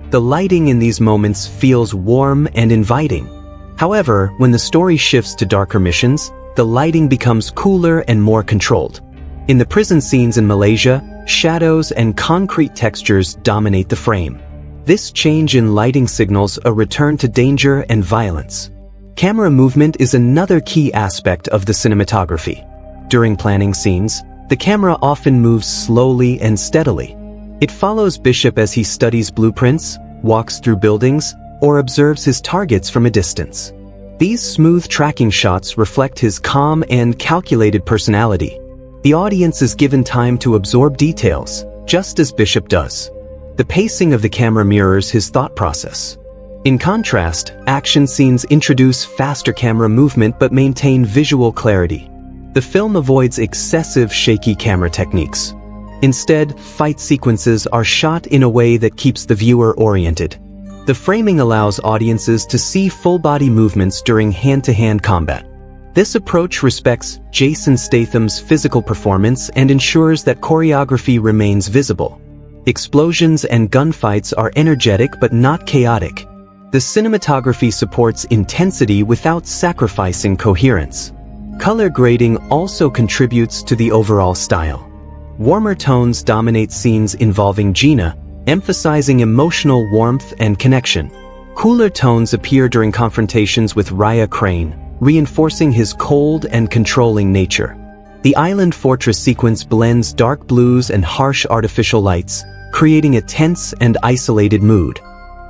The lighting in these moments feels warm and inviting. However, when the story shifts to darker missions, the lighting becomes cooler and more controlled. In the prison scenes in Malaysia, shadows and concrete textures dominate the frame. This change in lighting signals a return to danger and violence. Camera movement is another key aspect of the cinematography. During planning scenes, the camera often moves slowly and steadily. It follows Bishop as he studies blueprints, walks through buildings, or observes his targets from a distance. These smooth tracking shots reflect his calm and calculated personality. The audience is given time to absorb details, just as Bishop does. The pacing of the camera mirrors his thought process. In contrast, action scenes introduce faster camera movement but maintain visual clarity. The film avoids excessive shaky camera techniques. Instead, fight sequences are shot in a way that keeps the viewer oriented. The framing allows audiences to see full-body movements during hand-to-hand combat. This approach respects Jason Statham's physical performance and ensures that choreography remains visible. Explosions and gunfights are energetic but not chaotic. The cinematography supports intensity without sacrificing coherence. Color grading also contributes to the overall style. Warmer tones dominate scenes involving Gina, emphasizing emotional warmth and connection. Cooler tones appear during confrontations with Raya Crane, reinforcing his cold and controlling nature. The island fortress sequence blends dark blues and harsh artificial lights, creating a tense and isolated mood.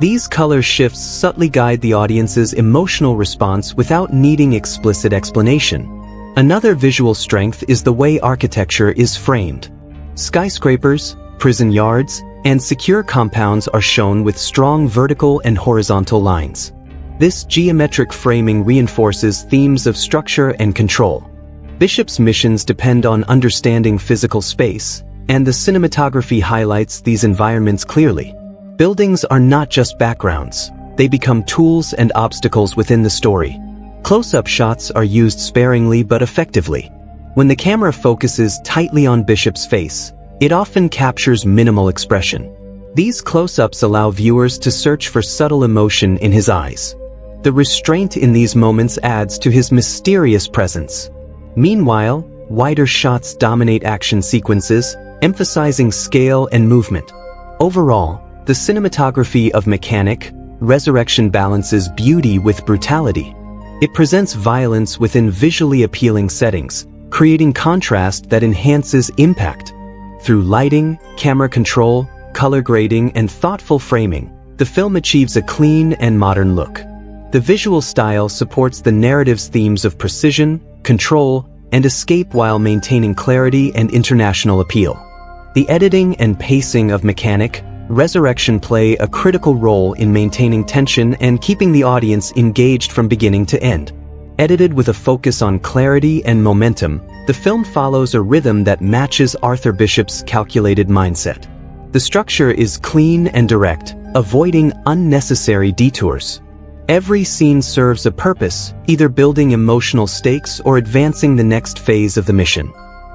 These color shifts subtly guide the audience's emotional response without needing explicit explanation. Another visual strength is the way architecture is framed. Skyscrapers, prison yards, and secure compounds are shown with strong vertical and horizontal lines. This geometric framing reinforces themes of structure and control. Bishop's missions depend on understanding physical space, and the cinematography highlights these environments clearly. Buildings are not just backgrounds, they become tools and obstacles within the story. Close-up shots are used sparingly but effectively. When the camera focuses tightly on Bishop's face, it often captures minimal expression. These close-ups allow viewers to search for subtle emotion in his eyes. The restraint in these moments adds to his mysterious presence. Meanwhile, wider shots dominate action sequences, emphasizing scale and movement. Overall, the cinematography of Mechanic, Resurrection balances beauty with brutality. It presents violence within visually appealing settings, creating contrast that enhances impact. Through lighting, camera control, color grading, and thoughtful framing, the film achieves a clean and modern look. The visual style supports the narrative's themes of precision, control, and escape while maintaining clarity and international appeal. The editing and pacing of Mechanic, Resurrection play a critical role in maintaining tension and keeping the audience engaged from beginning to end. Edited with a focus on clarity and momentum, The film follows a rhythm that matches Arthur Bishop's calculated mindset. The structure is clean and direct, avoiding unnecessary detours. Every scene serves a purpose, either building emotional stakes or advancing the next phase of the mission.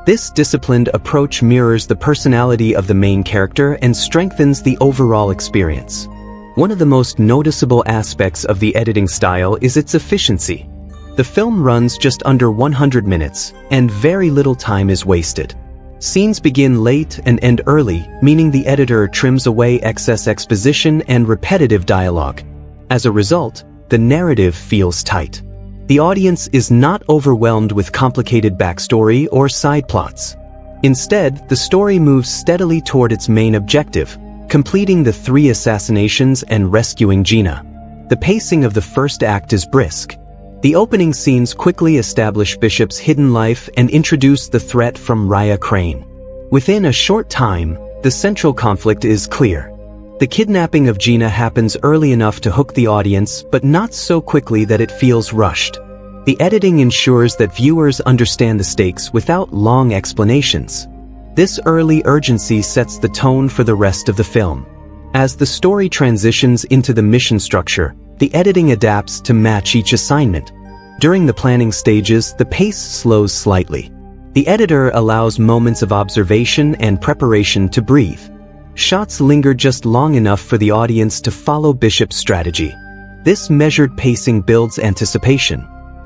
This disciplined approach mirrors the personality of the main character and strengthens the overall experience. One of the most noticeable aspects of the editing style is its efficiency. The film runs just under 100 minutes, and very little time is wasted. Scenes begin late and end early, meaning the editor trims away excess exposition and repetitive dialogue. As a result, the narrative feels tight. The audience is not overwhelmed with complicated backstory or side plots. Instead, the story moves steadily toward its main objective, completing the 3 assassinations and rescuing Gina. The pacing of the first act is brisk. The opening scenes quickly establish Bishop's hidden life and introduce the threat from Raya Crane. Within a short time, the central conflict is clear. The kidnapping of Gina happens early enough to hook the audience, but not so quickly that it feels rushed. The editing ensures that viewers understand the stakes without long explanations. This early urgency sets the tone for the rest of the film. As the story transitions into the mission structure, the editing adapts to match each assignment. During the planning stages, the pace slows slightly. The editor allows moments of observation and preparation to breathe. Shots linger just long enough for the audience to follow Bishop's strategy. This measured pacing builds anticipation.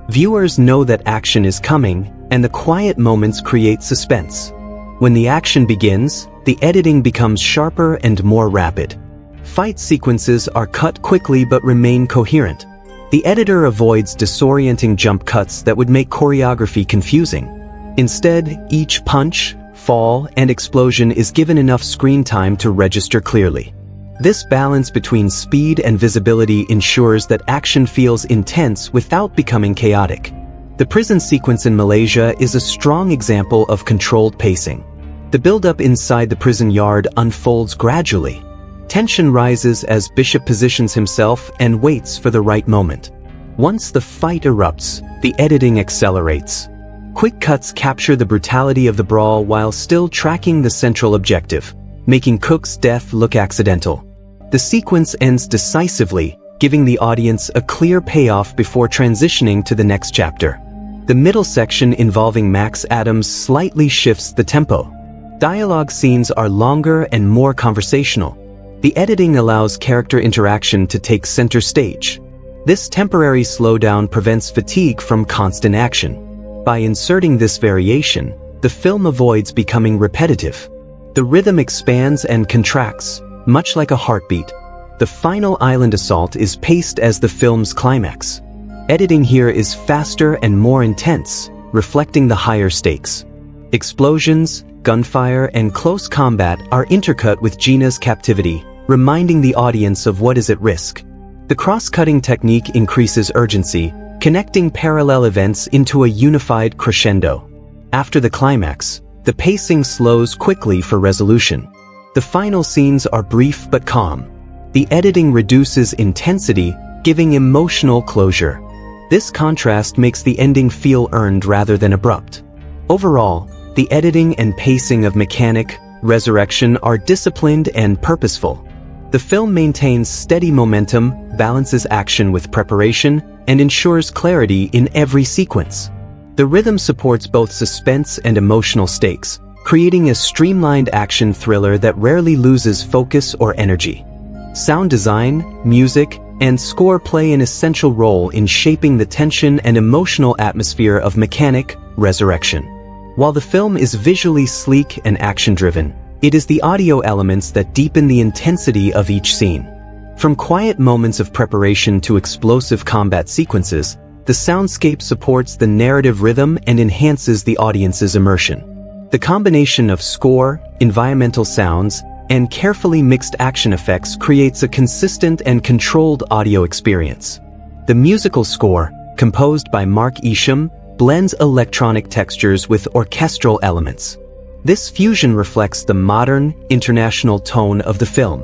Viewers know that action is coming, and the quiet moments create suspense. When the action begins, the editing becomes sharper and more rapid. Fight sequences are cut quickly but remain coherent. The editor avoids disorienting jump cuts that would make choreography confusing. Instead, each punch, fall, and explosion is given enough screen time to register clearly. This balance between speed and visibility ensures that action feels intense without becoming chaotic. The prison sequence in Malaysia is a strong example of controlled pacing. The buildup inside the prison yard unfolds gradually. Tension rises as Bishop positions himself and waits for the right moment. Once the fight erupts, the editing accelerates. Quick cuts capture the brutality of the brawl while still tracking the central objective, making Cook's death look accidental. The sequence ends decisively, giving the audience a clear payoff before transitioning to the next chapter. The middle section involving Max Adams slightly shifts the tempo. Dialogue scenes are longer and more conversational. The editing allows character interaction to take center stage. This temporary slowdown prevents fatigue from constant action. By inserting this variation, the film avoids becoming repetitive. The rhythm expands and contracts, much like a heartbeat. The final island assault is paced as the film's climax. Editing here is faster and more intense, reflecting the higher stakes. Explosions, gunfire, and close combat are intercut with Gina's captivity, reminding the audience of what is at risk. The cross-cutting technique increases urgency, connecting parallel events into a unified crescendo. After the climax, the pacing slows quickly for resolution. The final scenes are brief but calm. The editing reduces intensity, giving emotional closure. This contrast makes the ending feel earned rather than abrupt. Overall, the editing and pacing of Mechanic, Resurrection are disciplined and purposeful. The film maintains steady momentum, balances action with preparation, and ensures clarity in every sequence. The rhythm supports both suspense and emotional stakes, creating a streamlined action thriller that rarely loses focus or energy. Sound design, music, and score play an essential role in shaping the tension and emotional atmosphere of Mechanic, Resurrection. While the film is visually sleek and action-driven, it is the audio elements that deepen the intensity of each scene. From quiet moments of preparation to explosive combat sequences, the soundscape supports the narrative rhythm and enhances the audience's immersion. The combination of score, environmental sounds, and carefully mixed action effects creates a consistent and controlled audio experience. The musical score, composed by Mark Isham, blends electronic textures with orchestral elements. This fusion reflects the modern, international tone of the film.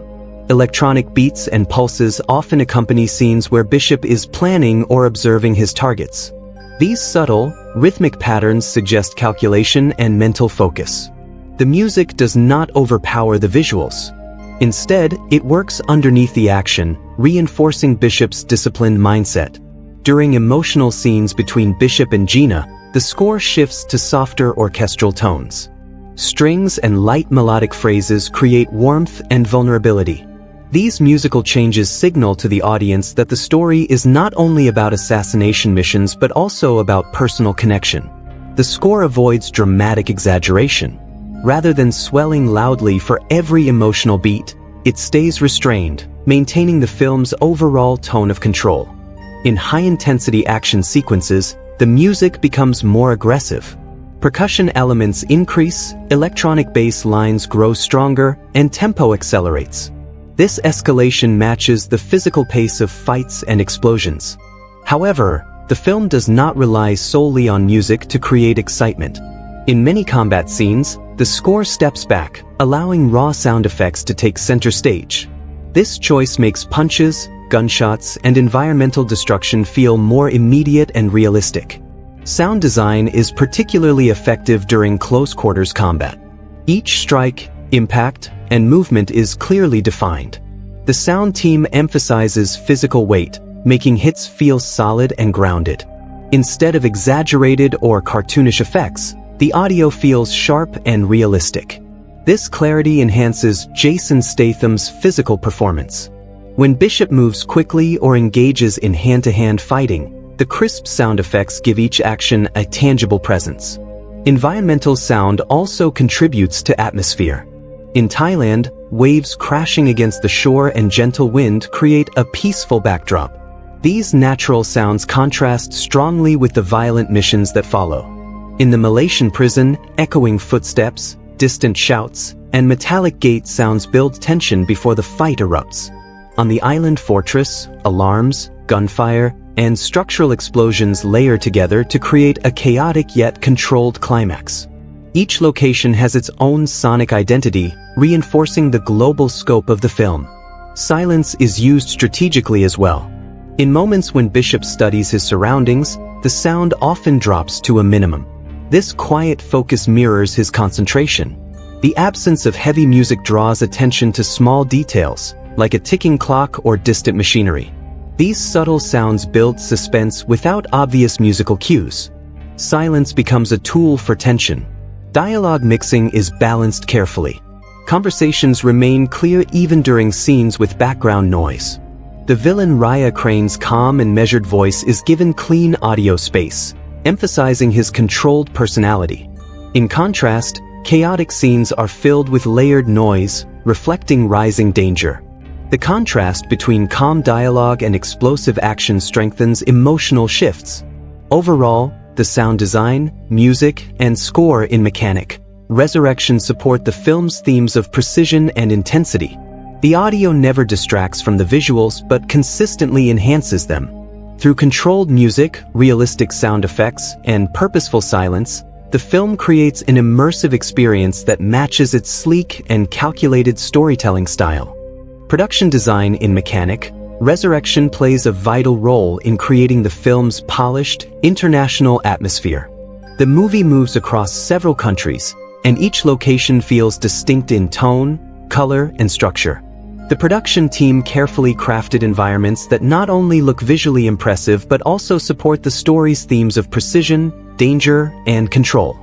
Electronic beats and pulses often accompany scenes where Bishop is planning or observing his targets. These subtle, rhythmic patterns suggest calculation and mental focus. The music does not overpower the visuals. Instead, it works underneath the action, reinforcing Bishop's disciplined mindset. During emotional scenes between Bishop and Gina, the score shifts to softer orchestral tones. Strings and light melodic phrases create warmth and vulnerability. These musical changes signal to the audience that the story is not only about assassination missions but also about personal connection. The score avoids dramatic exaggeration. Rather than swelling loudly for every emotional beat, it stays restrained, maintaining the film's overall tone of control. In high-intensity action sequences, the music becomes more aggressive. Percussion elements increase, electronic bass lines grow stronger, and tempo accelerates. This escalation matches the physical pace of fights and explosions. However, the film does not rely solely on music to create excitement. In many combat scenes, the score steps back, allowing raw sound effects to take center stage. This choice makes punches, gunshots, and environmental destruction feel more immediate and realistic. Sound design is particularly effective during close-quarters combat. Each strike, impact, and movement is clearly defined. The sound team emphasizes physical weight, making hits feel solid and grounded. Instead of exaggerated or cartoonish effects, the audio feels sharp and realistic. This clarity enhances Jason Statham's physical performance. When Bishop moves quickly or engages in hand-to-hand fighting, the crisp sound effects give each action a tangible presence. Environmental sound also contributes to atmosphere. In Thailand, waves crashing against the shore and gentle wind create a peaceful backdrop. These natural sounds contrast strongly with the violent missions that follow. In the Malaysian prison, echoing footsteps, distant shouts, and metallic gate sounds build tension before the fight erupts. On the island fortress, alarms, gunfire, and structural explosions layer together to create a chaotic yet controlled climax. Each location has its own sonic identity, reinforcing the global scope of the film. Silence is used strategically as well. In moments when Bishop studies his surroundings, the sound often drops to a minimum. This quiet focus mirrors his concentration. The absence of heavy music draws attention to small details, like a ticking clock or distant machinery. These subtle sounds build suspense without obvious musical cues. Silence becomes a tool for tension. Dialogue mixing is balanced carefully. Conversations remain clear even during scenes with background noise. The villain Raya Crane's calm and measured voice is given clean audio space, emphasizing his controlled personality. In contrast, chaotic scenes are filled with layered noise, reflecting rising danger. The contrast between calm dialogue and explosive action strengthens emotional shifts. Overall, the sound design, music, and score in Mechanic, Resurrection support the film's themes of precision and intensity. The audio never distracts from the visuals but consistently enhances them. Through controlled music, realistic sound effects, and purposeful silence, the film creates an immersive experience that matches its sleek and calculated storytelling style. Production design in Mechanic, Resurrection plays a vital role in creating the film's polished, international atmosphere. The movie moves across several countries, and each location feels distinct in tone, color, and structure. The production team carefully crafted environments that not only look visually impressive but also support the story's themes of precision, danger, and control.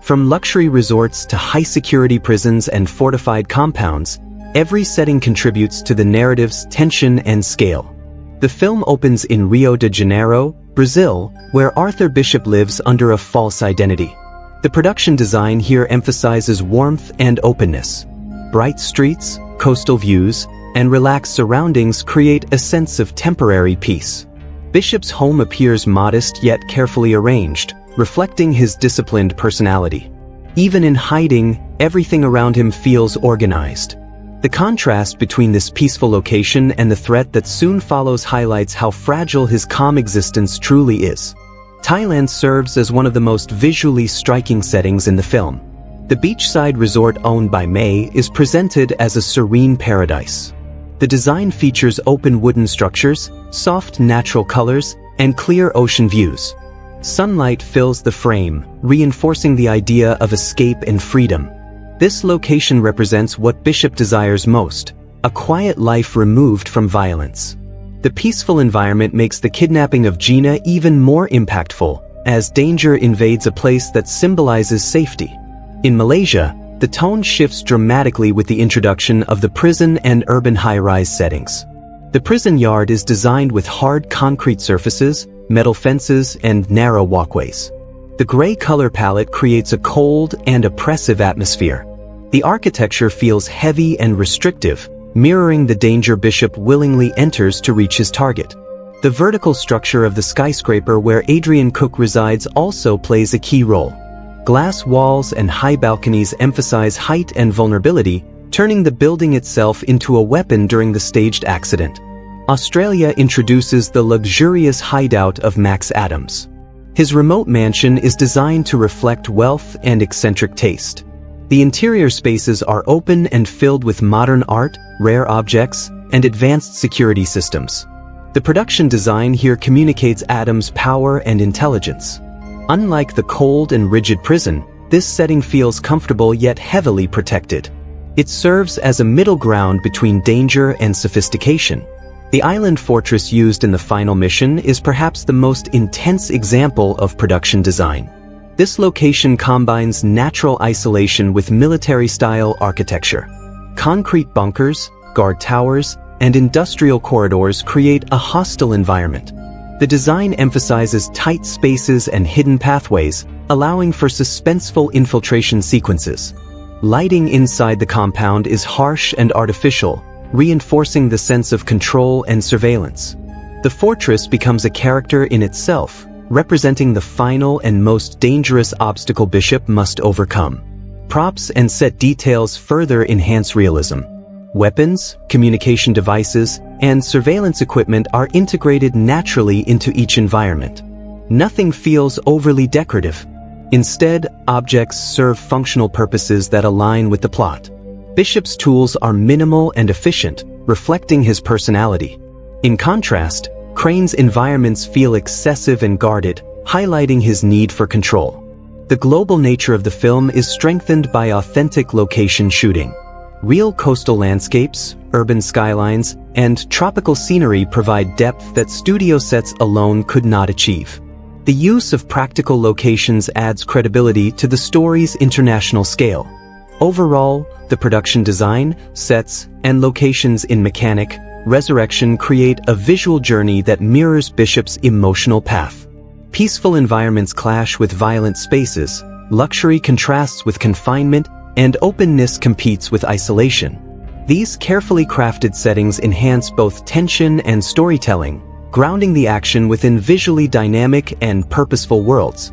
From luxury resorts to high-security prisons and fortified compounds, every setting contributes to the narrative's tension and scale. The film opens in Rio de Janeiro, Brazil, where Arthur Bishop lives under a false identity. The production design here emphasizes warmth and openness. Bright streets, coastal views, and relaxed surroundings create a sense of temporary peace. Bishop's home appears modest yet carefully arranged, reflecting his disciplined personality. Even in hiding, everything around him feels organized. The contrast between this peaceful location and the threat that soon follows highlights how fragile his calm existence truly is. Thailand serves as one of the most visually striking settings in the film. The beachside resort owned by May is presented as a serene paradise. The design features open wooden structures, soft natural colors, and clear ocean views. Sunlight fills the frame, reinforcing the idea of escape and freedom. This location represents what Bishop desires most, a quiet life removed from violence. The peaceful environment makes the kidnapping of Gina even more impactful, as danger invades a place that symbolizes safety. In Malaysia, the tone shifts dramatically with the introduction of the prison and urban high-rise settings. The prison yard is designed with hard concrete surfaces, metal fences, and narrow walkways. The gray color palette creates a cold and oppressive atmosphere. The architecture feels heavy and restrictive, mirroring the danger Bishop willingly enters to reach his target. The vertical structure of the skyscraper where Adrian Cook resides also plays a key role. Glass walls and high balconies emphasize height and vulnerability, turning the building itself into a weapon during the staged accident. Australia introduces the luxurious hideout of Max Adams. His remote mansion is designed to reflect wealth and eccentric taste. The interior spaces are open and filled with modern art, rare objects, and advanced security systems. The production design here communicates Adams' power and intelligence. Unlike the cold and rigid prison, this setting feels comfortable yet heavily protected. It serves as a middle ground between danger and sophistication. The island fortress used in the final mission is perhaps the most intense example of production design. This location combines natural isolation with military-style architecture. Concrete bunkers, guard towers, and industrial corridors create a hostile environment. The design emphasizes tight spaces and hidden pathways, allowing for suspenseful infiltration sequences. Lighting inside the compound is harsh and artificial, reinforcing the sense of control and surveillance. The fortress becomes a character in itself, representing the final and most dangerous obstacle Bishop must overcome. Props and set details further enhance realism. Weapons, communication devices, and surveillance equipment are integrated naturally into each environment. Nothing feels overly decorative. Instead, objects serve functional purposes that align with the plot. Bishop's tools are minimal and efficient, reflecting his personality. In contrast, Crane's environments feel excessive and guarded, highlighting his need for control. The global nature of the film is strengthened by authentic location shooting. Real coastal landscapes, urban skylines, and tropical scenery provide depth that studio sets alone could not achieve. The use of practical locations adds credibility to the story's international scale. Overall, the production design, sets, and locations in Mechanic, Resurrection create a visual journey that mirrors Bishop's emotional path. Peaceful environments clash with violent spaces, luxury contrasts with confinement, and openness competes with isolation. These carefully crafted settings enhance both tension and storytelling, grounding the action within visually dynamic and purposeful worlds.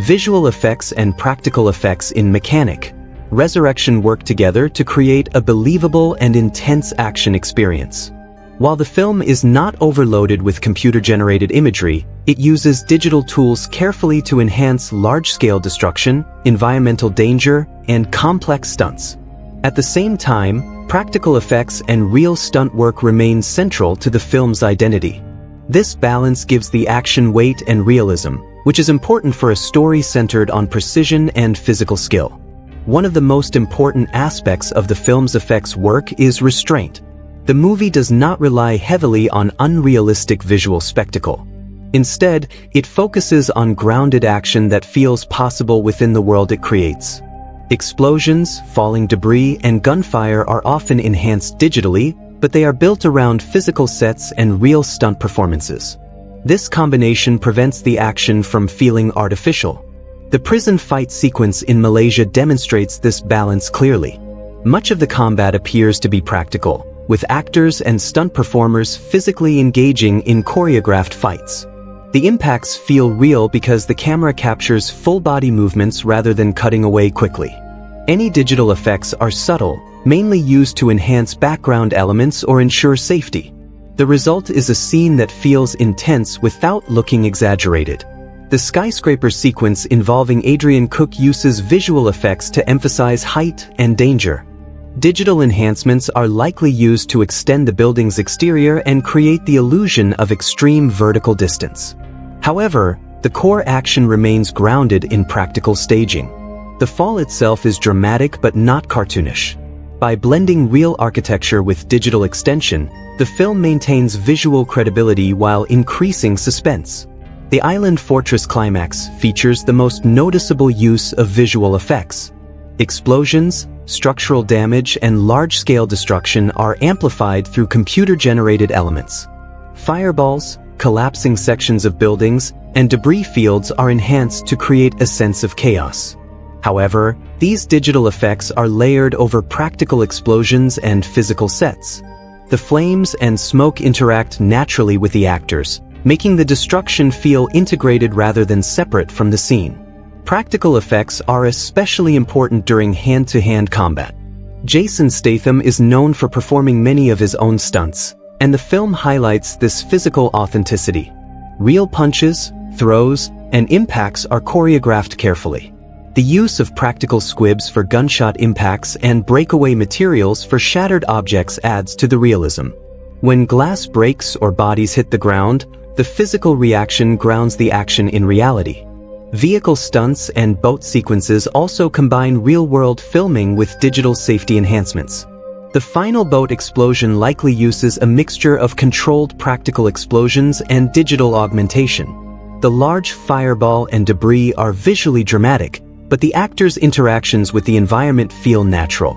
Visual effects and practical effects in Mechanic, Resurrection work together to create a believable and intense action experience. While the film is not overloaded with computer-generated imagery, it uses digital tools carefully to enhance large-scale destruction, environmental danger, and complex stunts. At the same time, practical effects and real stunt work remain central to the film's identity. This balance gives the action weight and realism, which is important for a story centered on precision and physical skill. One of the most important aspects of the film's effects work is restraint. The movie does not rely heavily on unrealistic visual spectacle. Instead, it focuses on grounded action that feels possible within the world it creates. Explosions, falling debris, and gunfire are often enhanced digitally, but they are built around physical sets and real stunt performances. This combination prevents the action from feeling artificial. The prison fight sequence in Malaysia demonstrates this balance clearly. Much of the combat appears to be practical, with actors and stunt performers physically engaging in choreographed fights. The impacts feel real because the camera captures full-body movements rather than cutting away quickly. Any digital effects are subtle, mainly used to enhance background elements or ensure safety. The result is a scene that feels intense without looking exaggerated. The skyscraper sequence involving Adrian Cook uses visual effects to emphasize height and danger. Digital enhancements are likely used to extend the building's exterior and create the illusion of extreme vertical distance. However, the core action remains grounded in practical staging. The fall itself is dramatic but not cartoonish. By blending real architecture with digital extension, the film maintains visual credibility while increasing suspense. The island fortress climax features the most noticeable use of visual effects. Explosions, structural damage, and large-scale destruction are amplified through computer-generated elements. Fireballs, collapsing sections of buildings, and debris fields are enhanced to create a sense of chaos. However, these digital effects are layered over practical explosions and physical sets. The flames and smoke interact naturally with the actors, making the destruction feel integrated rather than separate from the scene. Practical effects are especially important during hand-to-hand combat. Jason Statham is known for performing many of his own stunts, and the film highlights this physical authenticity. Real punches, throws, and impacts are choreographed carefully. The use of practical squibs for gunshot impacts and breakaway materials for shattered objects adds to the realism. When glass breaks or bodies hit the ground, the physical reaction grounds the action in reality. Vehicle stunts and boat sequences also combine real-world filming with digital safety enhancements. The final boat explosion likely uses a mixture of controlled practical explosions and digital augmentation. The large fireball and debris are visually dramatic, but the actors' interactions with the environment feel natural.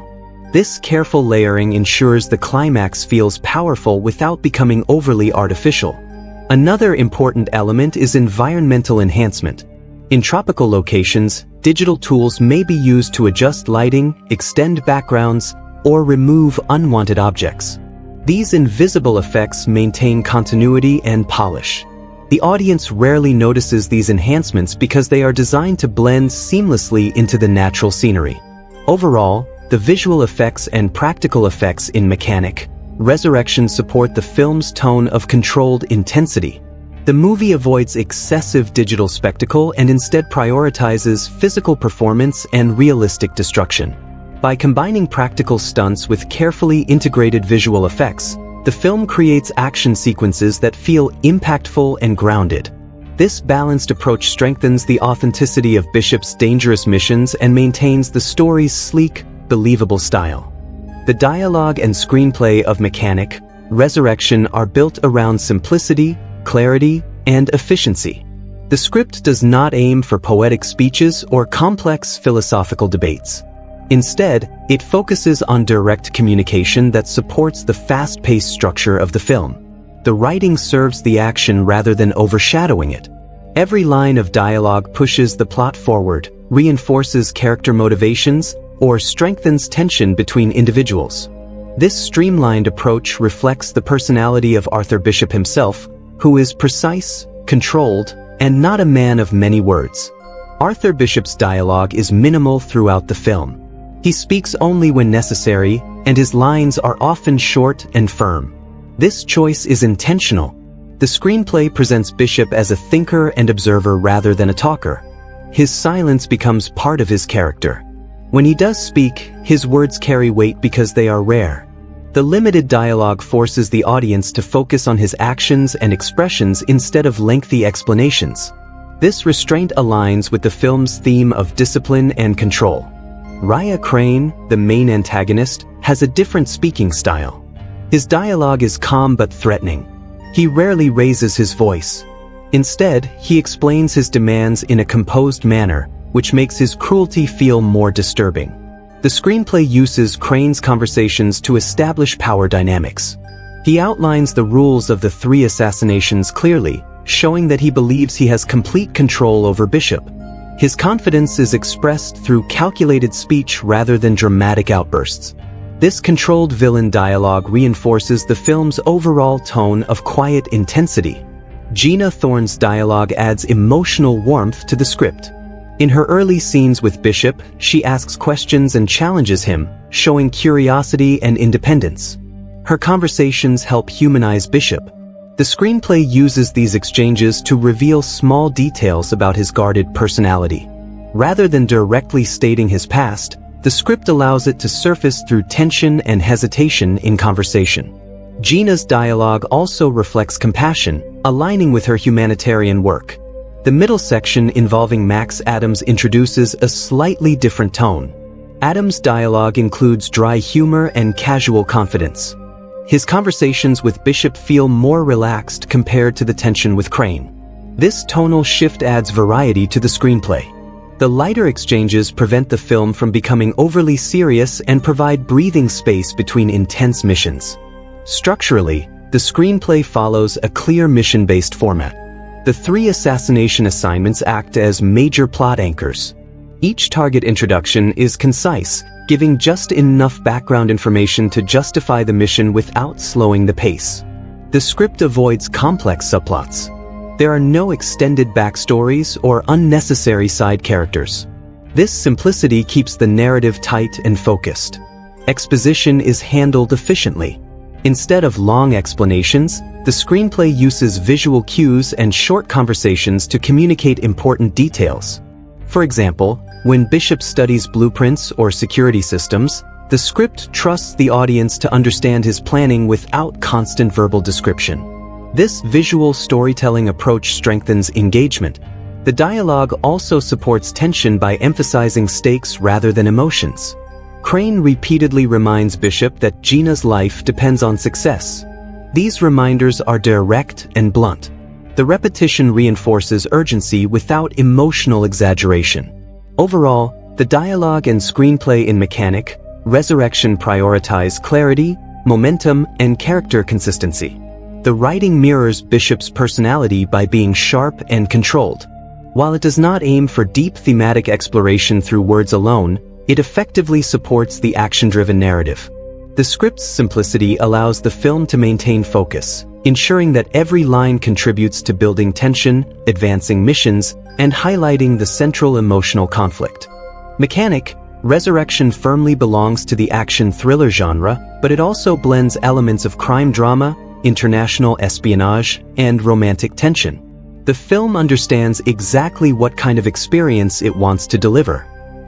This careful layering ensures the climax feels powerful without becoming overly artificial. Another important element is environmental enhancement. In tropical locations, digital tools may be used to adjust lighting, extend backgrounds, or remove unwanted objects. These invisible effects maintain continuity and polish. The audience rarely notices these enhancements because they are designed to blend seamlessly into the natural scenery. Overall, the visual effects and practical effects in Mechanic, Resurrection support the film's tone of controlled intensity. The movie avoids excessive digital spectacle and instead prioritizes physical performance and realistic destruction. By combining practical stunts with carefully integrated visual effects, the film creates action sequences that feel impactful and grounded. This balanced approach strengthens the authenticity of Bishop's dangerous missions and maintains the story's sleek, believable style. The dialogue and screenplay of Mechanic, Resurrection are built around simplicity, clarity, and efficiency. The script does not aim for poetic speeches or complex philosophical debates. Instead, it focuses on direct communication that supports the fast-paced structure of the film. The writing serves the action rather than overshadowing it. Every line of dialogue pushes the plot forward, reinforces character motivations, or strengthens tension between individuals. This streamlined approach reflects the personality of Arthur Bishop himself, who is precise, controlled, and not a man of many words. Arthur Bishop's dialogue is minimal throughout the film. He speaks only when necessary, and his lines are often short and firm. This choice is intentional. The screenplay presents Bishop as a thinker and observer rather than a talker. His silence becomes part of his character. When he does speak, his words carry weight because they are rare. The limited dialogue forces the audience to focus on his actions and expressions instead of lengthy explanations. This restraint aligns with the film's theme of discipline and control. Raya Crane, the main antagonist, has a different speaking style. His dialogue is calm but threatening. He rarely raises his voice. Instead, he explains his demands in a composed manner, which makes his cruelty feel more disturbing. The screenplay uses Crane's conversations to establish power dynamics. He outlines the rules of the 3 assassinations clearly, showing that he believes he has complete control over Bishop. His confidence is expressed through calculated speech rather than dramatic outbursts. This controlled villain dialogue reinforces the film's overall tone of quiet intensity. Gina Thorne's dialogue adds emotional warmth to the script. In her early scenes with Bishop, she asks questions and challenges him, showing curiosity and independence. Her conversations help humanize Bishop. The screenplay uses these exchanges to reveal small details about his guarded personality. Rather than directly stating his past, the script allows it to surface through tension and hesitation in conversation. Gina's dialogue also reflects compassion, aligning with her humanitarian work. The middle section involving Max Adams introduces a slightly different tone. Adams' dialogue includes dry humor and casual confidence. His conversations with Bishop feel more relaxed compared to the tension with Crane. This tonal shift adds variety to the screenplay. The lighter exchanges prevent the film from becoming overly serious and provide breathing space between intense missions. Structurally, the screenplay follows a clear mission-based format. The 3 assassination assignments act as major plot anchors. Each target introduction is concise, giving just enough background information to justify the mission without slowing the pace. The script avoids complex subplots. There are no extended backstories or unnecessary side characters. This simplicity keeps the narrative tight and focused. Exposition is handled efficiently. Instead of long explanations, the screenplay uses visual cues and short conversations to communicate important details. For example, when Bishop studies blueprints or security systems, the script trusts the audience to understand his planning without constant verbal description. This visual storytelling approach strengthens engagement. The dialogue also supports tension by emphasizing stakes rather than emotions. Crane repeatedly reminds Bishop that Gina's life depends on success. These reminders are direct and blunt. The repetition reinforces urgency without emotional exaggeration. Overall, the dialogue and screenplay in Mechanic, Resurrection prioritize clarity, momentum, and character consistency. The writing mirrors Bishop's personality by being sharp and controlled. While it does not aim for deep thematic exploration through words alone, it effectively supports the action-driven narrative. The script's simplicity allows the film to maintain focus, ensuring that every line contributes to building tension, advancing missions, and highlighting the central emotional conflict. Mechanic, Resurrection firmly belongs to the action-thriller genre, but it also blends elements of crime drama, international espionage, and romantic tension. The film understands exactly what kind of experience it wants to deliver.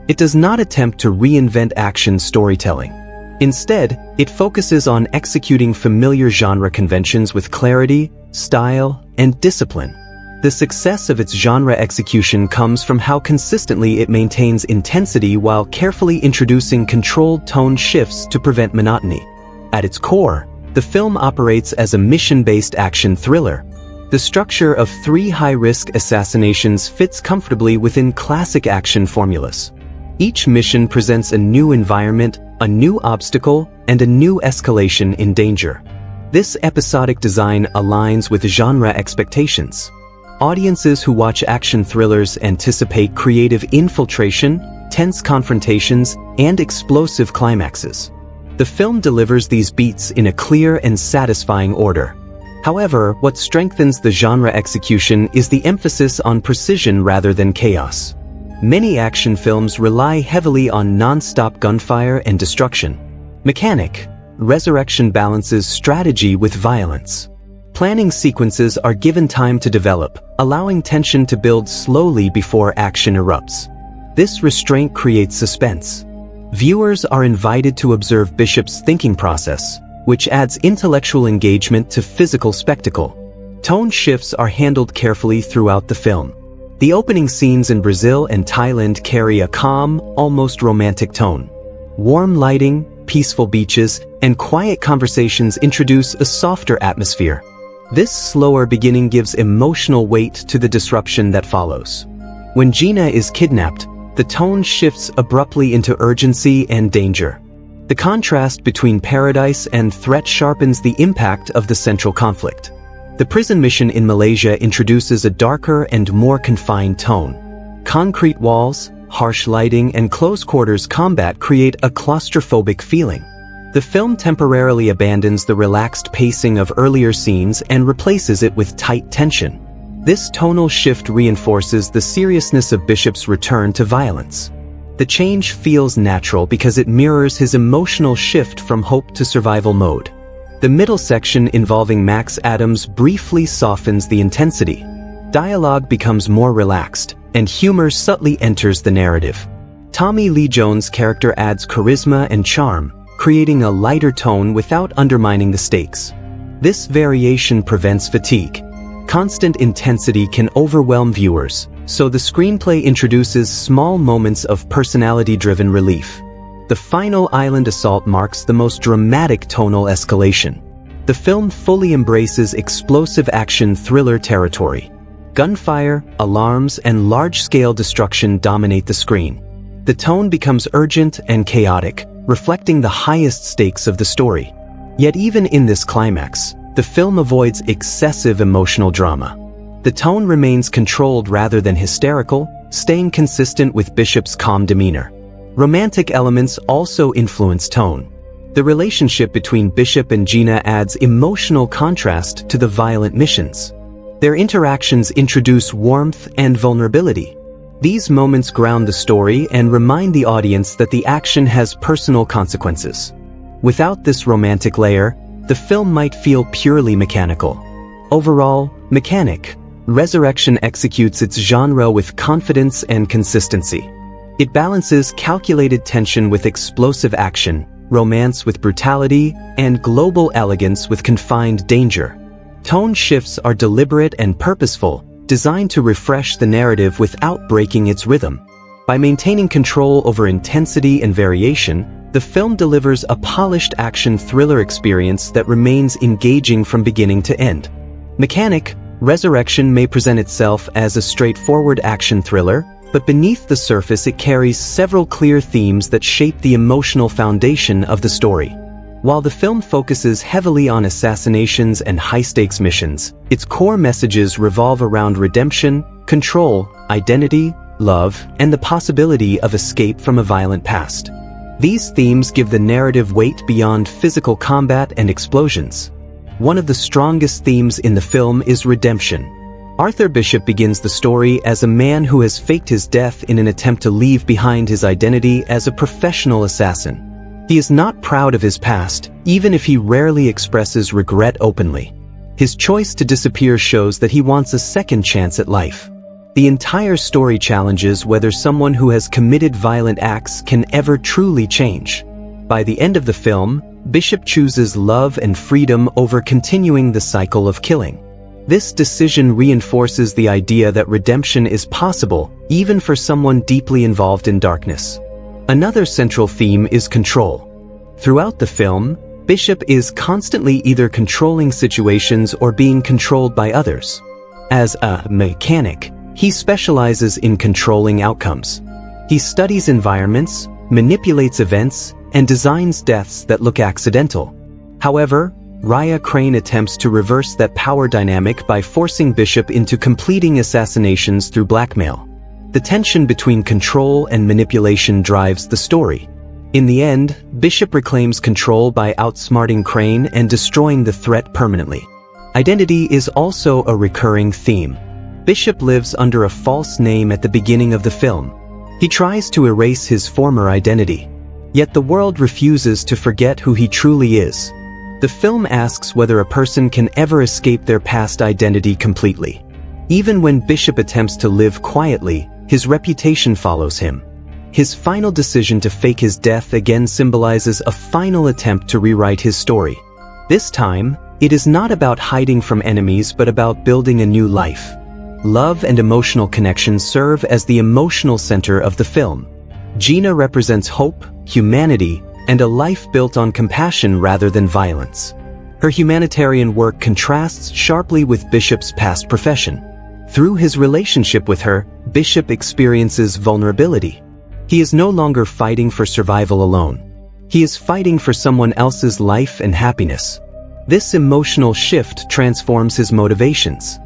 It does not attempt to reinvent action storytelling. Instead, it focuses on executing familiar genre conventions with clarity, style, and discipline. The success of its genre execution comes from how consistently it maintains intensity while carefully introducing controlled tone shifts to prevent monotony. At its core, the film operates as a mission-based action thriller. The structure of 3 high-risk assassinations fits comfortably within classic action formulas. Each mission presents a new environment, a new obstacle, and a new escalation in danger. This episodic design aligns with genre expectations. Audiences who watch action thrillers anticipate creative infiltration, tense confrontations, and explosive climaxes. The film delivers these beats in a clear and satisfying order. However, what strengthens the genre execution is the emphasis on precision rather than chaos. Many action films rely heavily on non-stop gunfire and destruction. Mechanic, Resurrection balances strategy with violence. Planning sequences are given time to develop, allowing tension to build slowly before action erupts. This restraint creates suspense. Viewers are invited to observe Bishop's thinking process, which adds intellectual engagement to physical spectacle. Tone shifts are handled carefully throughout the film. The opening scenes in Brazil and Thailand carry a calm, almost romantic tone. Warm lighting, peaceful beaches, and quiet conversations introduce a softer atmosphere. This slower beginning gives emotional weight to the disruption that follows. When Gina is kidnapped, the tone shifts abruptly into urgency and danger. The contrast between paradise and threat sharpens the impact of the central conflict. The prison mission in Malaysia introduces a darker and more confined tone. Concrete walls, harsh lighting, and close-quarters combat create a claustrophobic feeling. The film temporarily abandons the relaxed pacing of earlier scenes and replaces it with tight tension. This tonal shift reinforces the seriousness of Bishop's return to violence. The change feels natural because it mirrors his emotional shift from hope to survival mode. The middle section involving Max Adams briefly softens the intensity. Dialogue becomes more relaxed, and humor subtly enters the narrative. Tommy Lee Jones' character adds charisma and charm, creating a lighter tone without undermining the stakes. This variation prevents fatigue. constant intensity can overwhelm viewers, so the screenplay introduces small moments of personality-driven relief. The final island assault marks the most dramatic tonal escalation. The film fully embraces explosive action thriller territory. Gunfire, alarms, and large-scale destruction dominate the screen. The tone becomes urgent and chaotic, reflecting the highest stakes of the story. Yet even in this climax, the film avoids excessive emotional drama. The tone remains controlled rather than hysterical, staying consistent with Bishop's calm demeanor. Romantic elements also influence tone. The relationship between Bishop and Gina adds emotional contrast to the violent missions. Their interactions introduce warmth and vulnerability. These moments ground the story and remind the audience that the action has personal consequences. Without this romantic layer, the film might feel purely mechanical. Overall, Mechanic, Resurrection executes its genre with confidence and consistency. It balances calculated tension with explosive action, romance with brutality, and global elegance with confined danger. Tone shifts are deliberate and purposeful, designed to refresh the narrative without breaking its rhythm. By maintaining control over intensity and variation, the film delivers a polished action thriller experience that remains engaging from beginning to end. Mechanic, Resurrection may present itself as a straightforward action thriller, but beneath the surface it carries several clear themes that shape the emotional foundation of the story. While the film focuses heavily on assassinations and high-stakes missions, its core messages revolve around redemption, control, identity, love, and the possibility of escape from a violent past. These themes give the narrative weight beyond physical combat and explosions. One of the strongest themes in the film is redemption. Arthur Bishop begins the story as a man who has faked his death in an attempt to leave behind his identity as a professional assassin. He is not proud of his past, even if he rarely expresses regret openly. His choice to disappear shows that he wants a second chance at life. The entire story challenges whether someone who has committed violent acts can ever truly change. By the end of the film, Bishop chooses love and freedom over continuing the cycle of killing. This decision reinforces the idea that redemption is possible, even for someone deeply involved in darkness. Another central theme is control. Throughout the film, Bishop is constantly either controlling situations or being controlled by others. As a mechanic, he specializes in controlling outcomes. He studies environments, manipulates events, and designs deaths that look accidental. However, Raya Crane attempts to reverse that power dynamic by forcing Bishop into completing assassinations through blackmail. The tension between control and manipulation drives the story. In the end, Bishop reclaims control by outsmarting Crane and destroying the threat permanently. Identity is also a recurring theme. Bishop lives under a false name at the beginning of the film. He tries to erase his former identity. Yet the world refuses to forget who he truly is. The film asks whether a person can ever escape their past identity completely. Even when Bishop attempts to live quietly, his reputation follows him. His final decision to fake his death again symbolizes a final attempt to rewrite his story. This time, it is not about hiding from enemies but about building a new life. Love and emotional connection serve as the emotional center of the film. Gina represents hope, humanity, and a life built on compassion rather than violence. Her humanitarian work contrasts sharply with Bishop's past profession. Through his relationship with her, Bishop experiences vulnerability. He is no longer fighting for survival alone. He is fighting for someone else's life and happiness. This emotional shift transforms his motivations.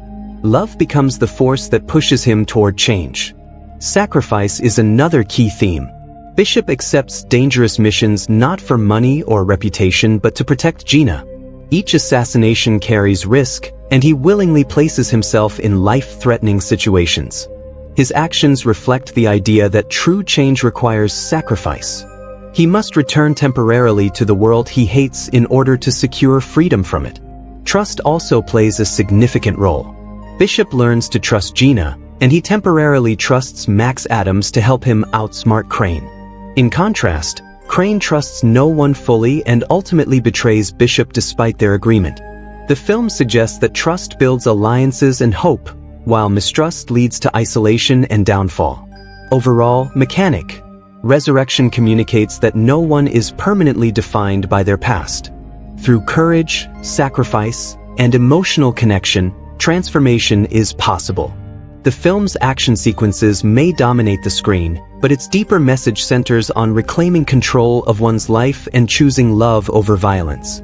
Love becomes the force that pushes him toward change. Sacrifice is another key theme. Bishop accepts dangerous missions not for money or reputation but to protect Gina. Each assassination carries risk, and he willingly places himself in life-threatening situations. His actions reflect the idea that true change requires sacrifice. He must return temporarily to the world he hates in order to secure freedom from it. Trust also plays a significant role. Bishop learns to trust Gina, and he temporarily trusts Max Adams to help him outsmart Crane. In contrast, Crane trusts no one fully and ultimately betrays Bishop despite their agreement. The film suggests that trust builds alliances and hope, while mistrust leads to isolation and downfall. Overall, Mechanic: Resurrection communicates that no one is permanently defined by their past. Through courage, sacrifice, and emotional connection, transformation is possible. The film's action sequences may dominate the screen, but its deeper message centers on reclaiming control of one's life and choosing love over violence.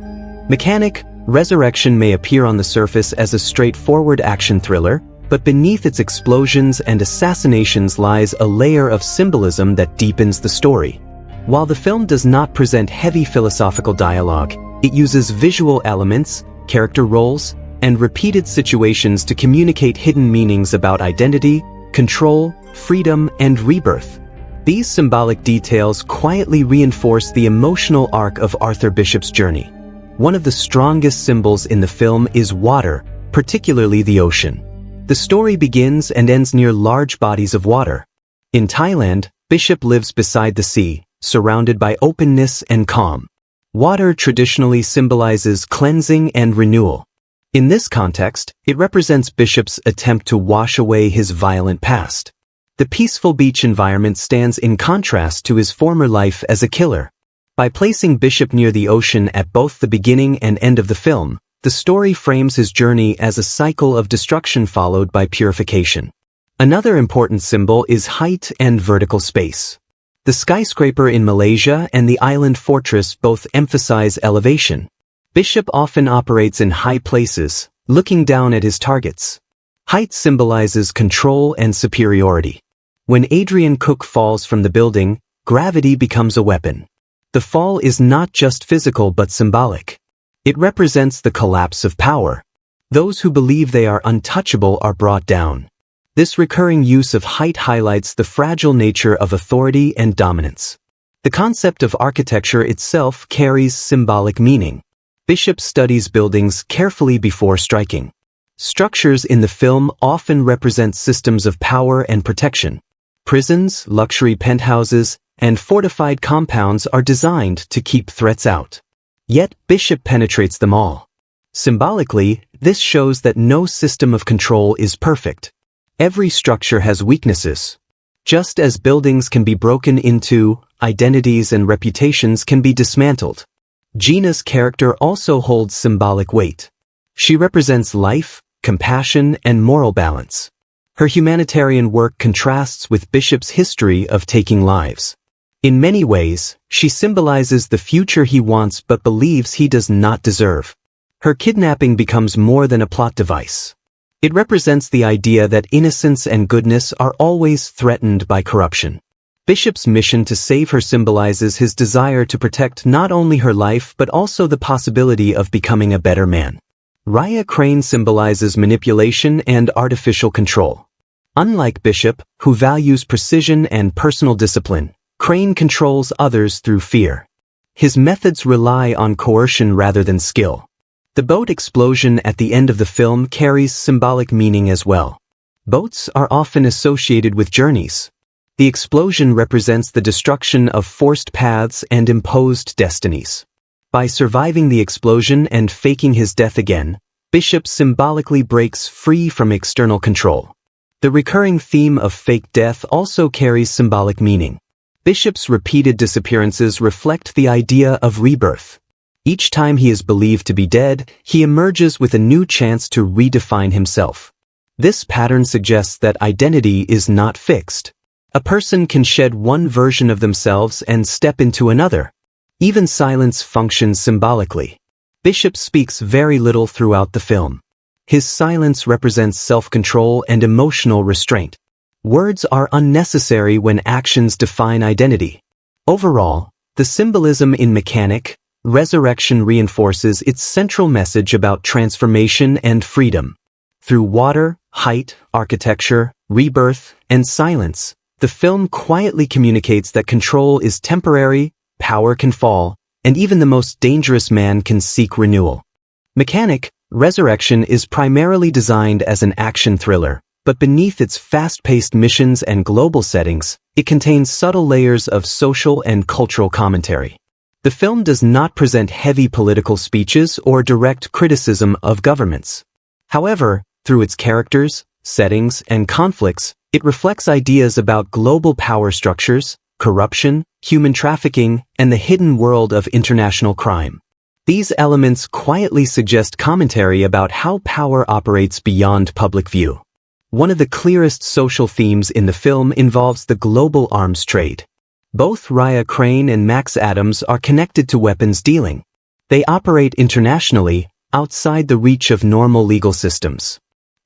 Mechanic: Resurrection may appear on the surface as a straightforward action thriller, but beneath its explosions and assassinations lies a layer of symbolism that deepens the story. While the film does not present heavy philosophical dialogue, it uses visual elements, character roles, and repeated situations to communicate hidden meanings about identity, control, freedom, and rebirth. These symbolic details quietly reinforce the emotional arc of Arthur Bishop's journey. One of the strongest symbols in the film is water, particularly the ocean. The story begins and ends near large bodies of water. In Thailand, Bishop lives beside the sea, surrounded by openness and calm. Water traditionally symbolizes cleansing and renewal. In this context, it represents Bishop's attempt to wash away his violent past. The peaceful beach environment stands in contrast to his former life as a killer. By placing Bishop near the ocean at both the beginning and end of the film, the story frames his journey as a cycle of destruction followed by purification. Another important symbol is height and vertical space. The skyscraper in Malaysia and the island fortress both emphasize elevation. Bishop often operates in high places, looking down at his targets. Height symbolizes control and superiority. When Adrian Cook falls from the building, gravity becomes a weapon. The fall is not just physical but symbolic. It represents the collapse of power. Those who believe they are untouchable are brought down. This recurring use of height highlights the fragile nature of authority and dominance. The concept of architecture itself carries symbolic meaning. Bishop studies buildings carefully before striking. Structures in the film often represent systems of power and protection. Prisons, luxury penthouses, and fortified compounds are designed to keep threats out. Yet, Bishop penetrates them all. Symbolically, this shows that no system of control is perfect. Every structure has weaknesses. Just as buildings can be broken into, identities and reputations can be dismantled. Gina's character also holds symbolic weight. She represents life, compassion, and moral balance. Her humanitarian work contrasts with Bishop's history of taking lives. In many ways, she symbolizes the future he wants but believes he does not deserve. Her kidnapping becomes more than a plot device. It represents the idea that innocence and goodness are always threatened by corruption. Bishop's mission to save her symbolizes his desire to protect not only her life but also the possibility of becoming a better man. Raya Crane symbolizes manipulation and artificial control. Unlike Bishop, who values precision and personal discipline, Crane controls others through fear. His methods rely on coercion rather than skill. The boat explosion at the end of the film carries symbolic meaning as well. Boats are often associated with journeys. The explosion represents the destruction of forced paths and imposed destinies. By surviving the explosion and faking his death again, Bishop symbolically breaks free from external control. The recurring theme of fake death also carries symbolic meaning. Bishop's repeated disappearances reflect the idea of rebirth. Each time he is believed to be dead, he emerges with a new chance to redefine himself. This pattern suggests that identity is not fixed. A person can shed one version of themselves and step into another. Even silence functions symbolically. Bishop speaks very little throughout the film. His silence represents self-control and emotional restraint. Words are unnecessary when actions define identity. Overall, the symbolism in Mechanic: Resurrection reinforces its central message about transformation and freedom. Through water, height, architecture, rebirth, and silence, the film quietly communicates that control is temporary, power can fall, and even the most dangerous man can seek renewal. Mechanic: Resurrection is primarily designed as an action thriller, but beneath its fast-paced missions and global settings, it contains subtle layers of social and cultural commentary. The film does not present heavy political speeches or direct criticism of governments. However, through its characters, settings, and conflicts, it reflects ideas about global power structures, corruption, human trafficking, and the hidden world of international crime. These elements quietly suggest commentary about how power operates beyond public view. One of the clearest social themes in the film involves the global arms trade. Both Raya Crane and Max Adams are connected to weapons dealing. They operate internationally, outside the reach of normal legal systems.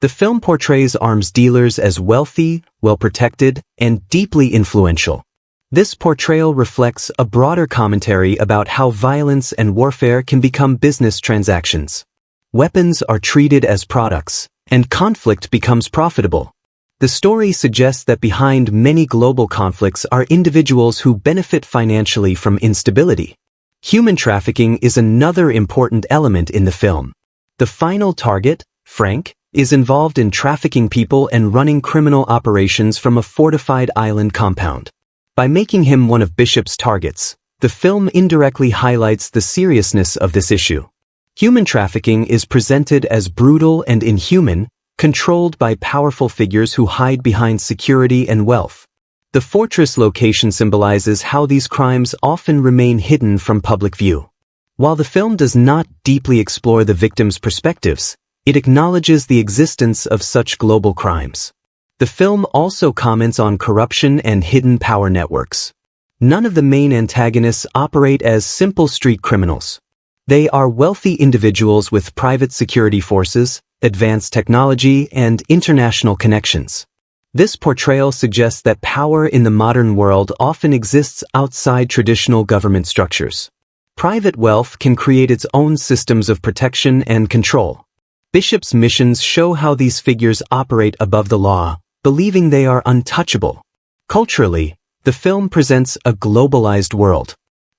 The film portrays arms dealers as wealthy, well-protected, and deeply influential. This portrayal reflects a broader commentary about how violence and warfare can become business transactions. Weapons are treated as products, and conflict becomes profitable. The story suggests that behind many global conflicts are individuals who benefit financially from instability. Human trafficking is another important element in the film. The final target, Frank, is involved in trafficking people and running criminal operations from a fortified island compound. By making him one of Bishop's targets, the film indirectly highlights the seriousness of this issue. Human trafficking is presented as brutal and inhuman, controlled by powerful figures who hide behind security and wealth. The fortress location symbolizes how these crimes often remain hidden from public view. While the film does not deeply explore the victims' perspectives, it acknowledges the existence of such global crimes. The film also comments on corruption and hidden power networks. None of the main antagonists operate as simple street criminals. They are wealthy individuals with private security forces, advanced technology, and international connections. This portrayal suggests that power in the modern world often exists outside traditional government structures. Private wealth can create its own systems of protection and control. Bishop's missions show how these figures operate above the law, believing they are untouchable. Culturally, the film presents a globalized world.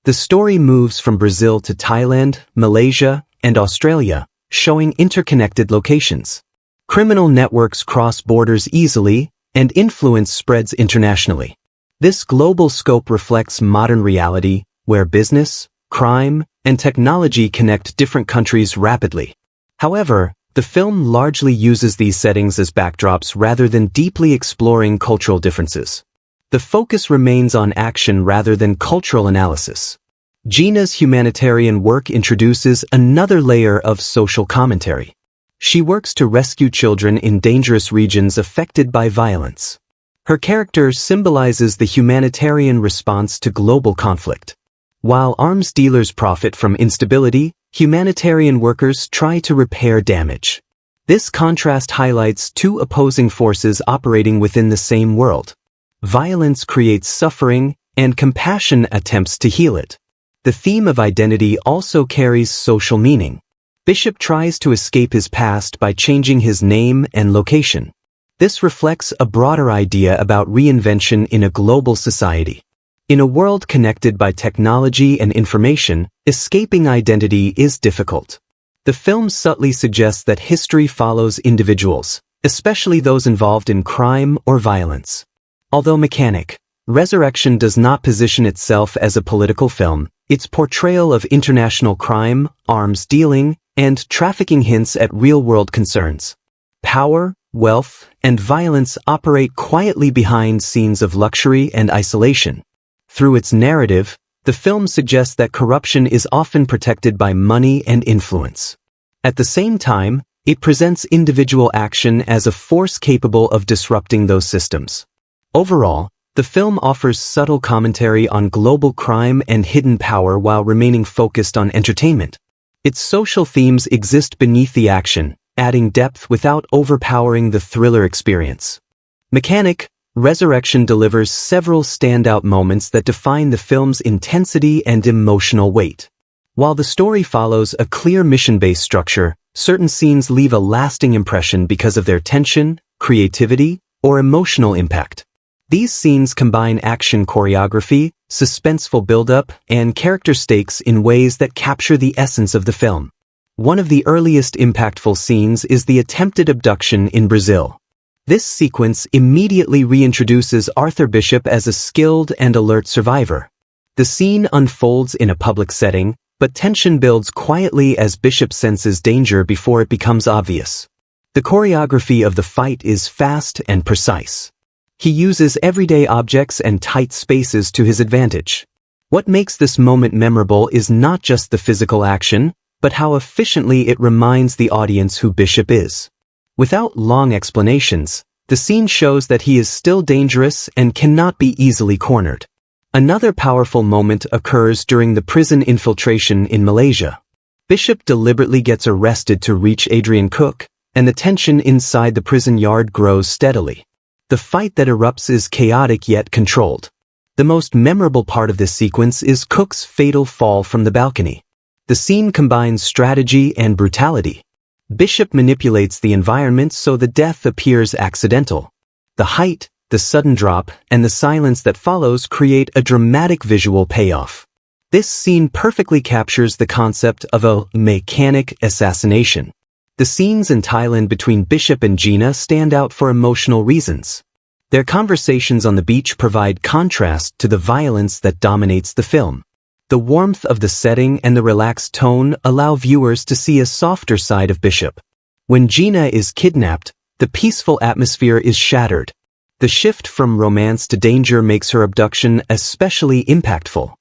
The story moves from Brazil to Thailand, Malaysia, and Australia, showing interconnected locations. Criminal networks cross borders easily, and influence spreads internationally. This global scope reflects modern reality, where business, crime, and technology connect different countries rapidly. However, the film largely uses these settings as backdrops rather than deeply exploring cultural differences. The focus remains on action rather than cultural analysis. Gina's humanitarian work introduces another layer of social commentary. She works to rescue children in dangerous regions affected by violence. Her character symbolizes the humanitarian response to global conflict. While arms dealers profit from instability, humanitarian workers try to repair damage. This contrast highlights two opposing forces operating within the same world. Violence creates suffering, and compassion attempts to heal it. The theme of identity also carries social meaning. Bishop tries to escape his past by changing his name and location. This reflects a broader idea about reinvention in a global society. In a world connected by technology and information, escaping identity is difficult. The film subtly suggests that history follows individuals, especially those involved in crime or violence. Although Mechanic, Resurrection does not position itself as a political film, its portrayal of international crime, arms dealing, and trafficking hints at real-world concerns. Power, wealth, and violence operate quietly behind scenes of luxury and isolation. Through its narrative, the film suggests that corruption is often protected by money and influence. At the same time, it presents individual action as a force capable of disrupting those systems. Overall, the film offers subtle commentary on global crime and hidden power while remaining focused on entertainment. Its social themes exist beneath the action, adding depth without overpowering the thriller experience. Mechanic, Resurrection delivers several standout moments that define the film's intensity and emotional weight. While the story follows a clear mission-based structure, certain scenes leave a lasting impression because of their tension, creativity, or emotional impact. These scenes combine action choreography, suspenseful build-up, and character stakes in ways that capture the essence of the film. One of the earliest impactful scenes is the attempted abduction in Brazil. This sequence immediately reintroduces Arthur Bishop as a skilled and alert survivor. The scene unfolds in a public setting, but tension builds quietly as Bishop senses danger before it becomes obvious. The choreography of the fight is fast and precise. He uses everyday objects and tight spaces to his advantage. What makes this moment memorable is not just the physical action, but how efficiently it reminds the audience who Bishop is. Without long explanations, the scene shows that he is still dangerous and cannot be easily cornered. Another powerful moment occurs during the prison infiltration in Malaysia. Bishop deliberately gets arrested to reach Adrian Cook, and the tension inside the prison yard grows steadily. The fight that erupts is chaotic yet controlled. The most memorable part of this sequence is Cook's fatal fall from the balcony. The scene combines strategy and brutality. Bishop manipulates the environment so the death appears accidental. The height, the sudden drop, and the silence that follows create a dramatic visual payoff. This scene perfectly captures the concept of a mechanic assassination. The scenes in Thailand between Bishop and Gina stand out for emotional reasons. Their conversations on the beach provide contrast to the violence that dominates the film. The warmth of the setting and the relaxed tone allow viewers to see a softer side of Bishop. When Gina is kidnapped, the peaceful atmosphere is shattered. The shift from romance to danger makes her abduction especially impactful.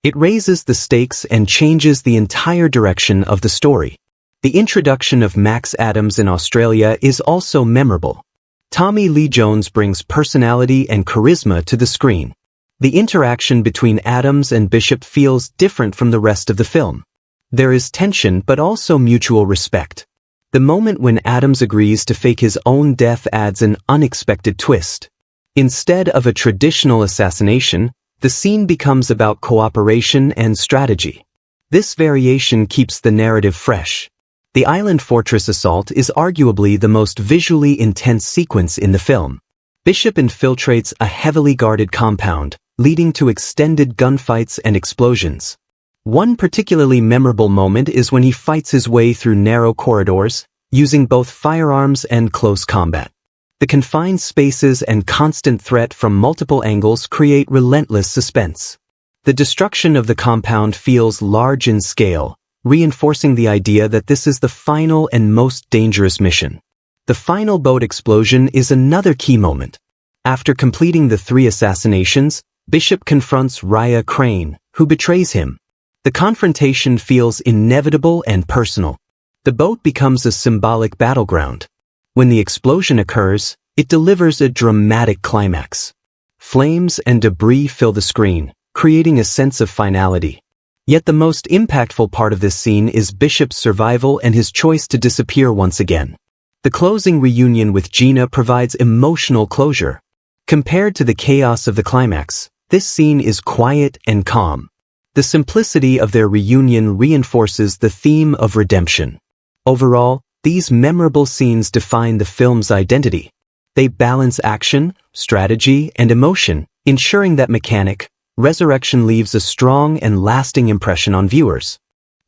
It raises the stakes and changes the entire direction of the story. The introduction of Max Adams in Australia is also memorable. Tommy Lee Jones brings personality and charisma to the screen. The interaction between Adams and Bishop feels different from the rest of the film. There is tension but also mutual respect. The moment when Adams agrees to fake his own death adds an unexpected twist. Instead of a traditional assassination, the scene becomes about cooperation and strategy. This variation keeps the narrative fresh. The island fortress assault is arguably the most visually intense sequence in the film. Bishop infiltrates a heavily guarded compound, leading to extended gunfights and explosions. One particularly memorable moment is when he fights his way through narrow corridors, using both firearms and close combat. The confined spaces and constant threat from multiple angles create relentless suspense. The destruction of the compound feels large in scale, reinforcing the idea that this is the final and most dangerous mission. The final boat explosion is another key moment. After completing the 3 assassinations, Bishop confronts Raya Crane, who betrays him. The confrontation feels inevitable and personal. The boat becomes a symbolic battleground. When the explosion occurs, it delivers a dramatic climax. Flames and debris fill the screen, creating a sense of finality. Yet the most impactful part of this scene is Bishop's survival and his choice to disappear once again. The closing reunion with Gina provides emotional closure. Compared to the chaos of the climax, this scene is quiet and calm. The simplicity of their reunion reinforces the theme of redemption. Overall, these memorable scenes define the film's identity. They balance action, strategy, and emotion, ensuring that Mechanic, Resurrection leaves a strong and lasting impression on viewers.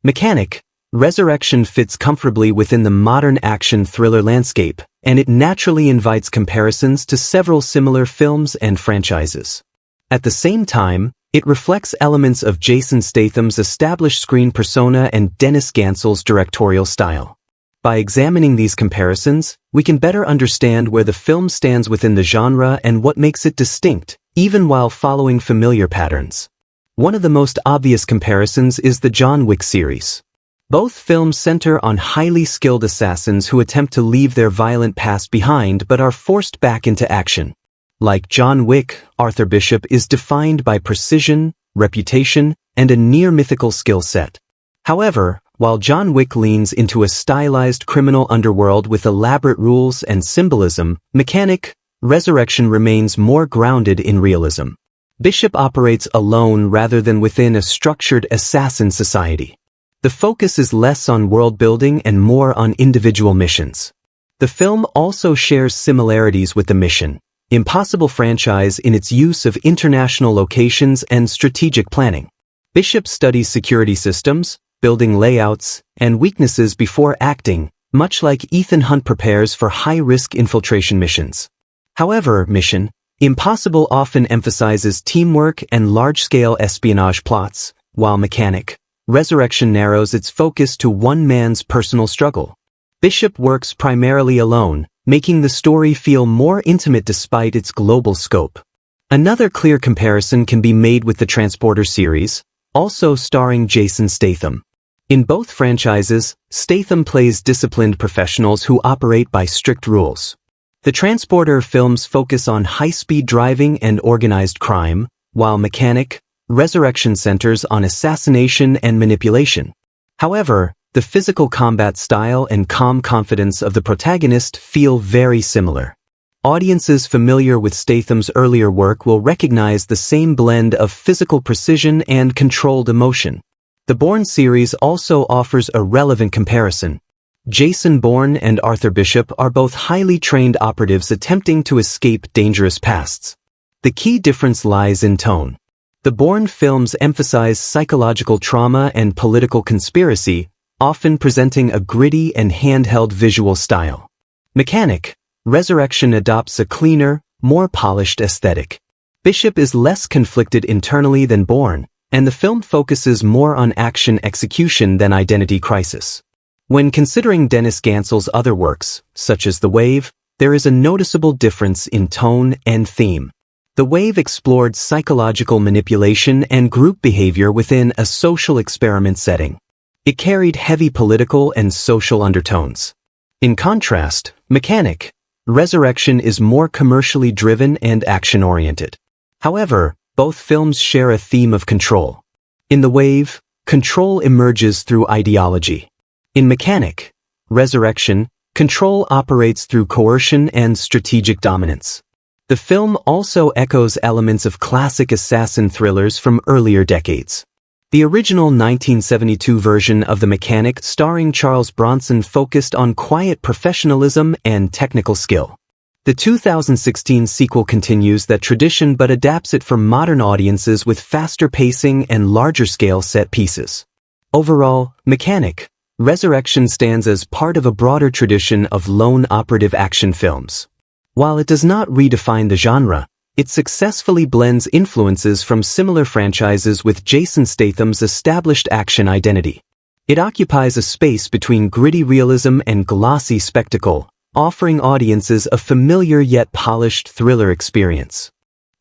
Mechanic, Resurrection fits comfortably within the modern action thriller landscape, and it naturally invites comparisons to several similar films and franchises. At the same time, it reflects elements of Jason Statham's established screen persona and Dennis Gansel's directorial style. By examining these comparisons, we can better understand where the film stands within the genre and what makes it distinct, even while following familiar patterns. One of the most obvious comparisons is the John Wick series. Both films center on highly skilled assassins who attempt to leave their violent past behind but are forced back into action. Like John Wick, Arthur Bishop is defined by precision, reputation, and a near-mythical skill set. However, while John Wick leans into a stylized criminal underworld with elaborate rules and symbolism, Mechanic, Resurrection remains more grounded in realism. Bishop operates alone rather than within a structured assassin society. The focus is less on world building and more on individual missions. The film also shares similarities with the Mission: Impossible franchise in its use of international locations and strategic planning. Bishop studies security systems, building layouts, and weaknesses before acting, much like Ethan Hunt prepares for high-risk infiltration missions. However, Mission: Impossible often emphasizes teamwork and large-scale espionage plots, while Mechanic, Resurrection narrows its focus to one man's personal struggle. Bishop works primarily alone, making the story feel more intimate despite its global scope. Another clear comparison can be made with the Transporter series, also starring Jason Statham. In both franchises, Statham plays disciplined professionals who operate by strict rules. The Transporter films focus on high-speed driving and organized crime, while Mechanic, Resurrection centers on assassination and manipulation. However, the physical combat style and calm confidence of the protagonist feel very similar. Audiences familiar with Statham's earlier work will recognize the same blend of physical precision and controlled emotion. The Bourne series also offers a relevant comparison. Jason Bourne and Arthur Bishop are both highly trained operatives attempting to escape dangerous pasts. The key difference lies in tone. The Bourne films emphasize psychological trauma and political conspiracy, often presenting a gritty and handheld visual style. Mechanic, Resurrection adopts a cleaner, more polished aesthetic. Bishop is less conflicted internally than Bourne, and the film focuses more on action execution than identity crisis. When considering Dennis Gansel's other works, such as The Wave, there is a noticeable difference in tone and theme. The Wave explored psychological manipulation and group behavior within a social experiment setting. It carried heavy political and social undertones. In contrast, Mechanic, Resurrection is more commercially driven and action-oriented. However, both films share a theme of control. In The Wave, control emerges through ideology. In Mechanic, Resurrection, control operates through coercion and strategic dominance. The film also echoes elements of classic assassin thrillers from earlier decades. The original 1972 version of The Mechanic starring Charles Bronson focused on quiet professionalism and technical skill. The 2016 sequel continues that tradition but adapts it for modern audiences with faster pacing and larger-scale set pieces. Overall, Mechanic, Resurrection stands as part of a broader tradition of lone operative action films. While it does not redefine the genre, it successfully blends influences from similar franchises with Jason Statham's established action identity. It occupies a space between gritty realism and glossy spectacle, offering audiences a familiar yet polished thriller experience.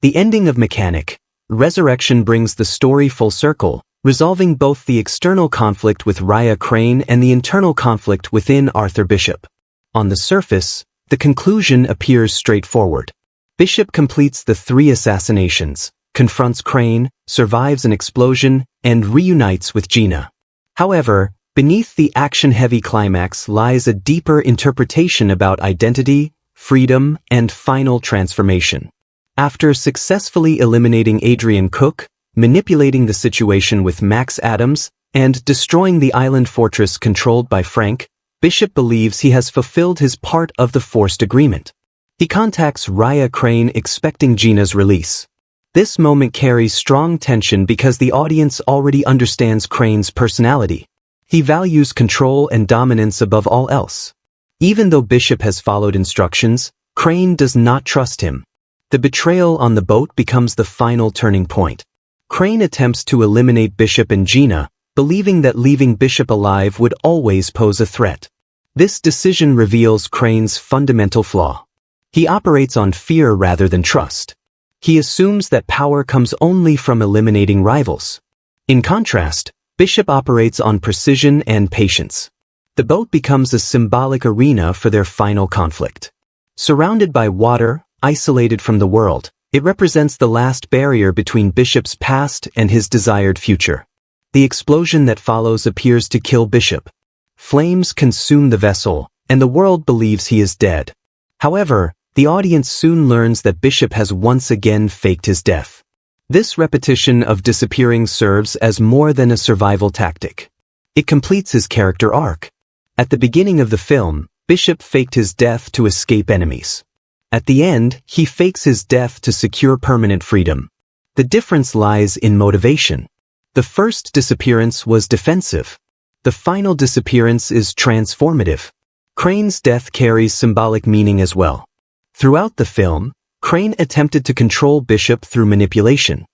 The ending of Mechanic, Resurrection brings the story full circle, resolving both the external conflict with Raya Crane and the internal conflict within Arthur Bishop. On the surface, the conclusion appears straightforward. Bishop completes the 3 assassinations, confronts Crane, survives an explosion, and reunites with Gina. However, beneath the action-heavy climax lies a deeper interpretation about identity, freedom, and final transformation. After successfully eliminating Adrian Cook, manipulating the situation with Max Adams, and destroying the island fortress controlled by Frank, Bishop believes he has fulfilled his part of the forced agreement. He contacts Raya Crane expecting Gina's release. This moment carries strong tension because the audience already understands Crane's personality. He values control and dominance above all else. Even though Bishop has followed instructions, Crane does not trust him. The betrayal on the boat becomes the final turning point. Crane attempts to eliminate Bishop and Gina, believing that leaving Bishop alive would always pose a threat. This decision reveals Crane's fundamental flaw. He operates on fear rather than trust. He assumes that power comes only from eliminating rivals. In contrast, Bishop operates on precision and patience. The boat becomes a symbolic arena for their final conflict. Surrounded by water, isolated from the world, it represents the last barrier between Bishop's past and his desired future. The explosion that follows appears to kill Bishop. Flames consume the vessel, and the world believes he is dead. However, the audience soon learns that Bishop has once again faked his death. This repetition of disappearing serves as more than a survival tactic. It completes his character arc. At the beginning of the film, Bishop faked his death to escape enemies. At the end, he fakes his death to secure permanent freedom. The difference lies in motivation. The first disappearance was defensive. The final disappearance is transformative. Crane's death carries symbolic meaning as well. Throughout the film, Crane attempted to control Bishop through manipulation.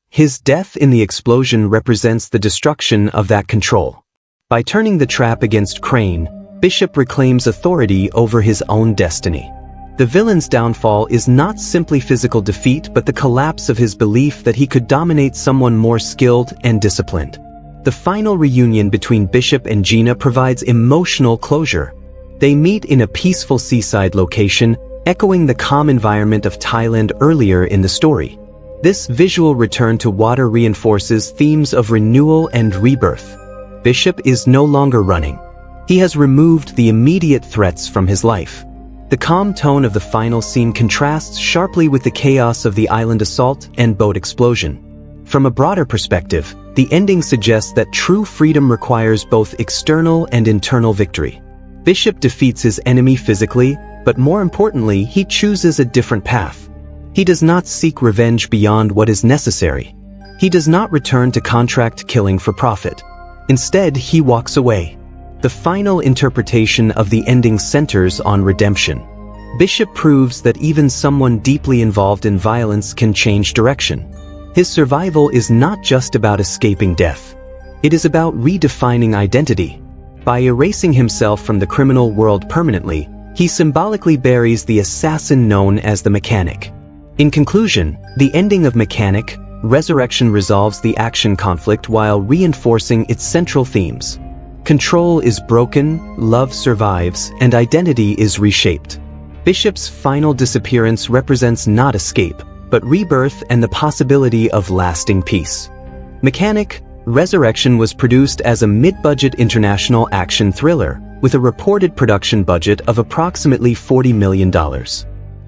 His death in the explosion represents the destruction of that control. By turning the trap against Crane, Bishop reclaims authority over his own destiny. The villain's downfall is not simply physical defeat but the collapse of his belief that he could dominate someone more skilled and disciplined. The final reunion between Bishop and Gina provides emotional closure. They meet in a peaceful seaside location, echoing the calm environment of Thailand earlier in the story. This visual return to water reinforces themes of renewal and rebirth. Bishop is no longer running. He has removed the immediate threats from his life. The calm tone of the final scene contrasts sharply with the chaos of the island assault and boat explosion. From a broader perspective, the ending suggests that true freedom requires both external and internal victory. Bishop defeats his enemy physically, but more importantly, he chooses a different path. He does not seek revenge beyond what is necessary. He does not return to contract killing for profit. Instead, he walks away. The final interpretation of the ending centers on redemption. Bishop proves that even someone deeply involved in violence can change direction. His survival is not just about escaping death. It is about redefining identity. By erasing himself from the criminal world permanently, he symbolically buries the assassin known as the Mechanic. In conclusion, the ending of Mechanic, Resurrection resolves the action conflict while reinforcing its central themes. Control is broken, love survives, and identity is reshaped. Bishop's final disappearance represents not escape, but rebirth and the possibility of lasting peace. Mechanic, Resurrection was produced as a mid-budget international action thriller, with a reported production budget of approximately $40 million.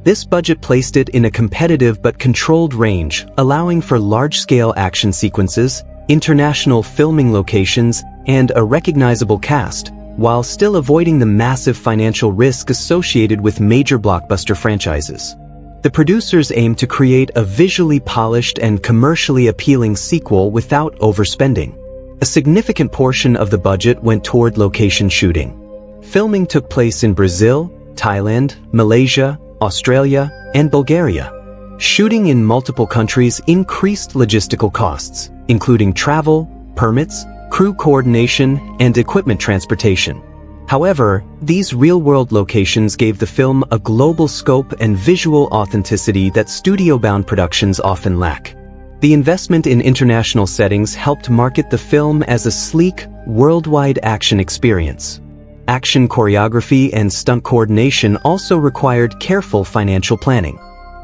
This budget placed it in a competitive but controlled range, allowing for large-scale action sequences, international filming locations, and a recognizable cast, while still avoiding the massive financial risk associated with major blockbuster franchises. The producers aimed to create a visually polished and commercially appealing sequel without overspending. A significant portion of the budget went toward location shooting. Filming took place in Brazil, Thailand, Malaysia, Australia, and Bulgaria. Shooting in multiple countries increased logistical costs, including travel, permits, crew coordination, and equipment transportation. However, these real-world locations gave the film a global scope and visual authenticity that studio-bound productions often lack. The investment in international settings helped market the film as a sleek, worldwide action experience. Action choreography and stunt coordination also required careful financial planning.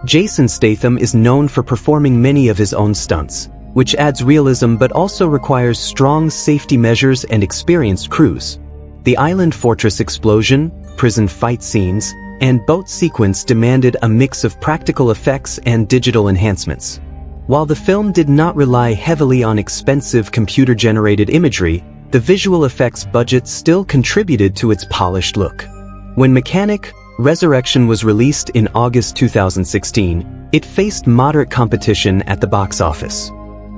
Jason Statham is known for performing many of his own stunts, which adds realism but also requires strong safety measures and experienced crews. The island fortress explosion, prison fight scenes, and boat sequence demanded a mix of practical effects and digital enhancements. While the film did not rely heavily on expensive computer-generated imagery, the visual effects budget still contributed to its polished look. When Mechanic, Resurrection was released in August 2016, it faced moderate competition at the box office.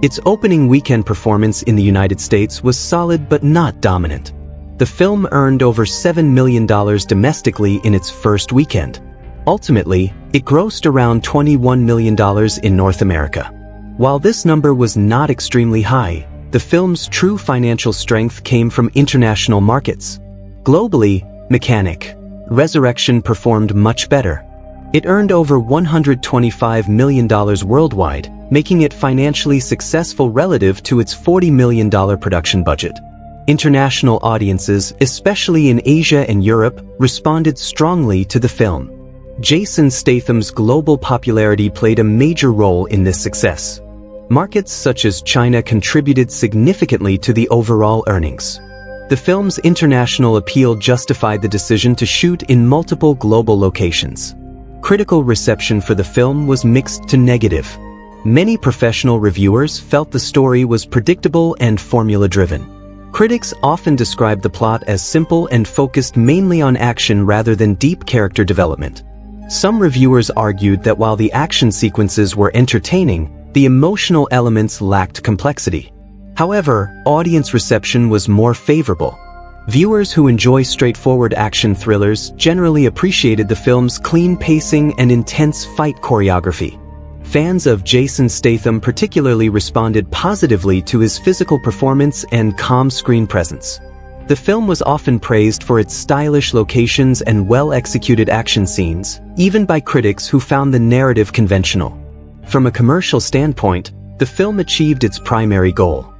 Its opening weekend performance in the United States was solid but not dominant. The film earned over $7 million domestically in its first weekend. Ultimately, it grossed around $21 million in North America. While this number was not extremely high, the film's true financial strength came from international markets. Globally, Mechanic, Resurrection performed much better. It earned over $125 million worldwide, making it financially successful relative to its $40 million production budget. International audiences, especially in Asia and Europe, responded strongly to the film. Jason Statham's global popularity played a major role in this success. Markets such as China contributed significantly to the overall earnings. The film's international appeal justified the decision to shoot in multiple global locations. Critical reception for the film was mixed to negative. Many professional reviewers felt the story was predictable and formula-driven. Critics often describe the plot as simple and focused mainly on action rather than deep character development. Some reviewers argued that while the action sequences were entertaining, the emotional elements lacked complexity. However, audience reception was more favorable. Viewers who enjoy straightforward action thrillers generally appreciated the film's clean pacing and intense fight choreography. Fans of Jason Statham particularly responded positively to his physical performance and calm screen presence. The film was often praised for its stylish locations and well-executed action scenes, even by critics who found the narrative conventional. From a commercial standpoint, the film achieved its primary goal.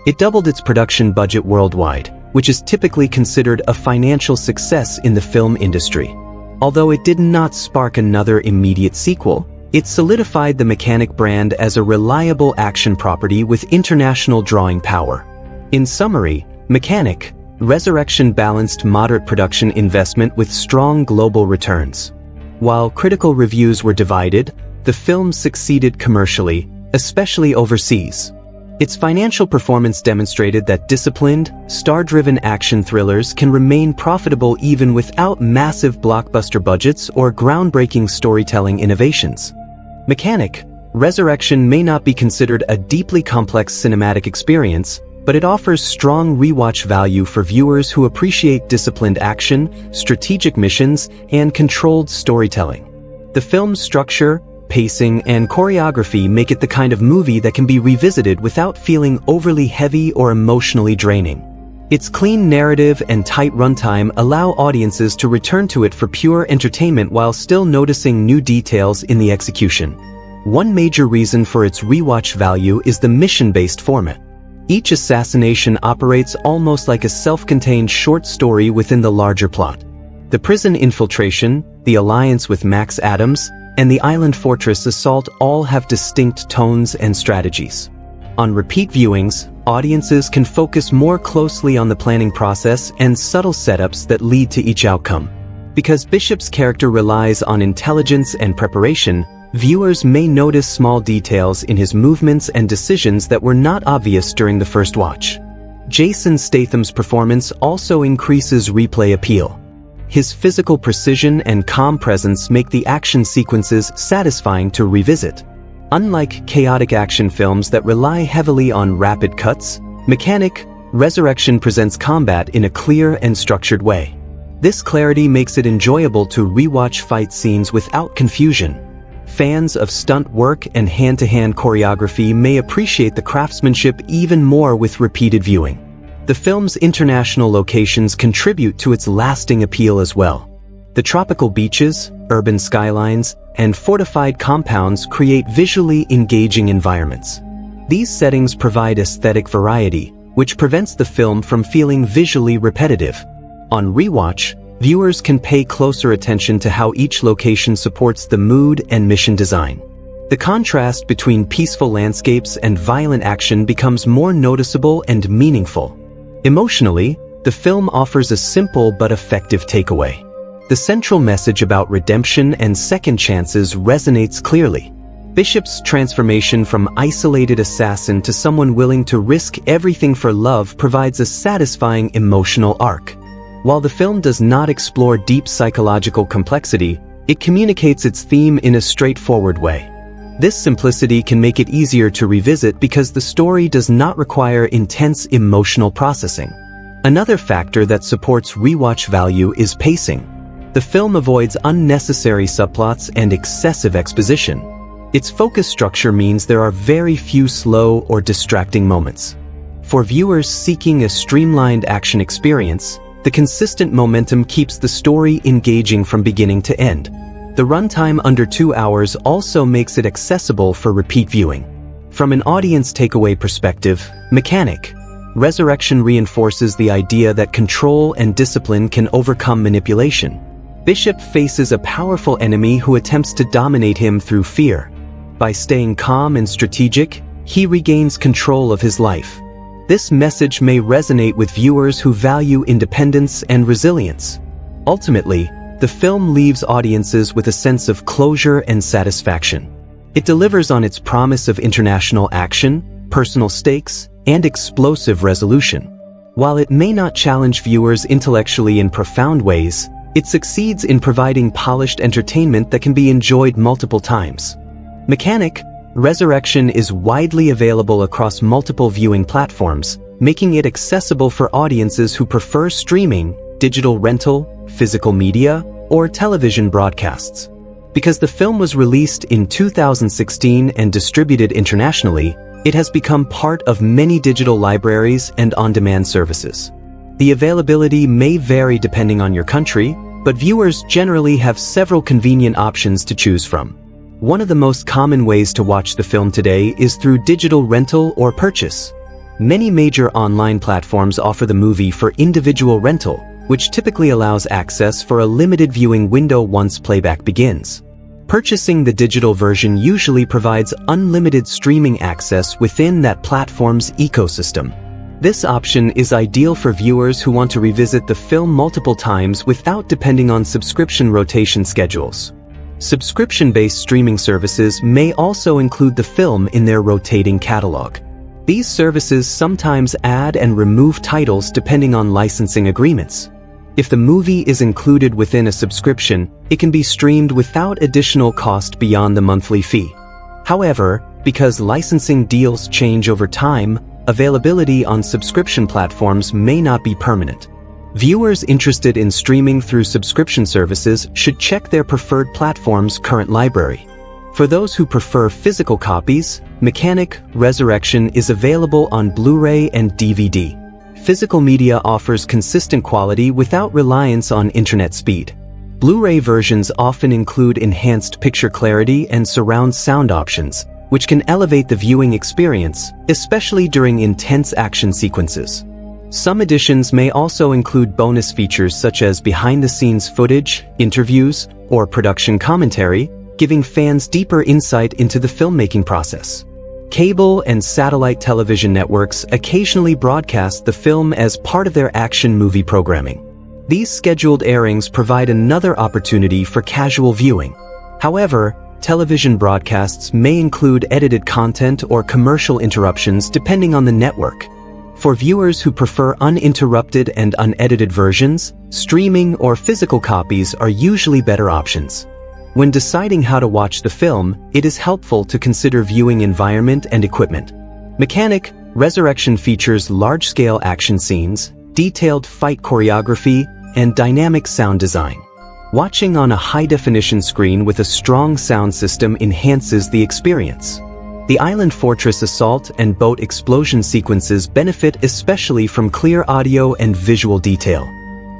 It doubled its production budget worldwide, which is typically considered a financial success in the film industry. Although it did not spark another immediate sequel, it solidified the Mechanic brand as a reliable action property with international drawing power. In summary, Mechanic: Resurrection balanced moderate production investment with strong global returns. While critical reviews were divided, the film succeeded commercially, especially overseas. Its financial performance demonstrated that disciplined, star-driven action thrillers can remain profitable even without massive blockbuster budgets or groundbreaking storytelling innovations. Mechanic: Resurrection may not be considered a deeply complex cinematic experience, but it offers strong rewatch value for viewers who appreciate disciplined action, strategic missions, and controlled storytelling. The film's structure, pacing, and choreography make it the kind of movie that can be revisited without feeling overly heavy or emotionally draining. Its clean narrative and tight runtime allow audiences to return to it for pure entertainment while still noticing new details in the execution. One major reason for its rewatch value is the mission-based format. Each assassination operates almost like a self-contained short story within the larger plot. The prison infiltration, the alliance with Max Adams, and the island fortress assault all have distinct tones and strategies. On repeat viewings, audiences can focus more closely on the planning process and subtle setups that lead to each outcome. Because Bishop's character relies on intelligence and preparation, viewers may notice small details in his movements and decisions that were not obvious during the first watch. Jason Statham's performance also increases replay appeal. His physical precision and calm presence make the action sequences satisfying to revisit. Unlike chaotic action films that rely heavily on rapid cuts, Mechanic: Resurrection presents combat in a clear and structured way. This clarity makes it enjoyable to rewatch fight scenes without confusion. Fans of stunt work and hand-to-hand choreography may appreciate the craftsmanship even more with repeated viewing. The film's international locations contribute to its lasting appeal as well. The tropical beaches, urban skylines, and fortified compounds create visually engaging environments. These settings provide aesthetic variety, which prevents the film from feeling visually repetitive. On rewatch, viewers can pay closer attention to how each location supports the mood and mission design. The contrast between peaceful landscapes and violent action becomes more noticeable and meaningful. Emotionally, the film offers a simple but effective takeaway. The central message about redemption and second chances resonates clearly. Bishop's transformation from isolated assassin to someone willing to risk everything for love provides a satisfying emotional arc. While the film does not explore deep psychological complexity, it communicates its theme in a straightforward way. This simplicity can make it easier to revisit because the story does not require intense emotional processing. Another factor that supports rewatch value is pacing. The film avoids unnecessary subplots and excessive exposition. Its focus structure means there are very few slow or distracting moments. For viewers seeking a streamlined action experience, the consistent momentum keeps the story engaging from beginning to end. The runtime under 2 hours also makes it accessible for repeat viewing. From an audience takeaway perspective, Mechanic: Resurrection reinforces the idea that control and discipline can overcome manipulation. Bishop faces a powerful enemy who attempts to dominate him through fear. By staying calm and strategic, he regains control of his life. This message may resonate with viewers who value independence and resilience. Ultimately, the film leaves audiences with a sense of closure and satisfaction. It delivers on its promise of international action, personal stakes, and explosive resolution. While it may not challenge viewers intellectually in profound ways, it succeeds in providing polished entertainment that can be enjoyed multiple times. Mechanic: Resurrection is widely available across multiple viewing platforms, making it accessible for audiences who prefer streaming, digital rental, physical media, or television broadcasts. Because the film was released in 2016 and distributed internationally, it has become part of many digital libraries and on-demand services. The availability may vary depending on your country, but viewers generally have several convenient options to choose from. One of the most common ways to watch the film today is through digital rental or purchase. Many major online platforms offer the movie for individual rental, which typically allows access for a limited viewing window once playback begins. Purchasing the digital version usually provides unlimited streaming access within that platform's ecosystem. This option is ideal for viewers who want to revisit the film multiple times without depending on subscription rotation schedules. Subscription-based streaming services may also include the film in their rotating catalog. These services sometimes add and remove titles depending on licensing agreements. If the movie is included within a subscription, it can be streamed without additional cost beyond the monthly fee. However, because licensing deals change over time, availability on subscription platforms may not be permanent. Viewers interested in streaming through subscription services should check their preferred platform's current library. For those who prefer physical copies, Mechanic Resurrection is available on Blu-ray and DVD. Physical media offers consistent quality without reliance on internet speed. Blu-ray versions often include enhanced picture clarity and surround sound options, which can elevate the viewing experience, especially during intense action sequences. Some editions may also include bonus features such as behind-the-scenes footage, interviews, or production commentary, giving fans deeper insight into the filmmaking process. Cable and satellite television networks occasionally broadcast the film as part of their action movie programming. These scheduled airings provide another opportunity for casual viewing. However, television broadcasts may include edited content or commercial interruptions depending on the network. For viewers who prefer uninterrupted and unedited versions, streaming or physical copies are usually better options. When deciding how to watch the film, it is helpful to consider viewing environment and equipment. Mechanic Resurrection features large-scale action scenes, detailed fight choreography, and dynamic sound design. Watching on a high-definition screen with a strong sound system enhances the experience. The island fortress assault and boat explosion sequences benefit especially from clear audio and visual detail.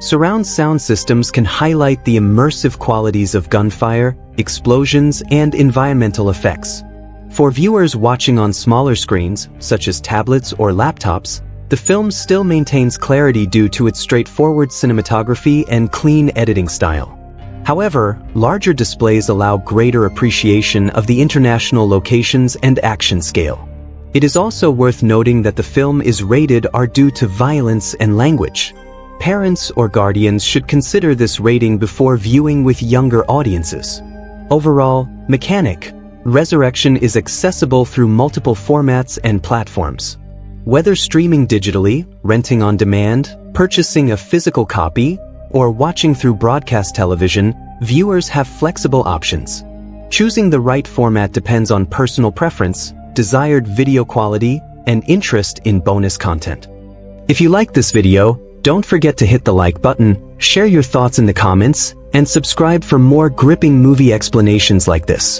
Surround sound systems can highlight the immersive qualities of gunfire, explosions, and environmental effects. For viewers watching on smaller screens, such as tablets or laptops, the film still maintains clarity due to its straightforward cinematography and clean editing style. However, larger displays allow greater appreciation of the international locations and action scale. It is also worth noting that the film is rated R due to violence and language. Parents or guardians should consider this rating before viewing with younger audiences. Overall, Mechanic Resurrection is accessible through multiple formats and platforms. Whether streaming digitally, renting on demand, purchasing a physical copy, or watching through broadcast television, viewers have flexible options. Choosing the right format depends on personal preference, desired video quality, and interest in bonus content. If you like this video, don't forget to hit the like button, share your thoughts in the comments, and subscribe for more gripping movie explanations like this.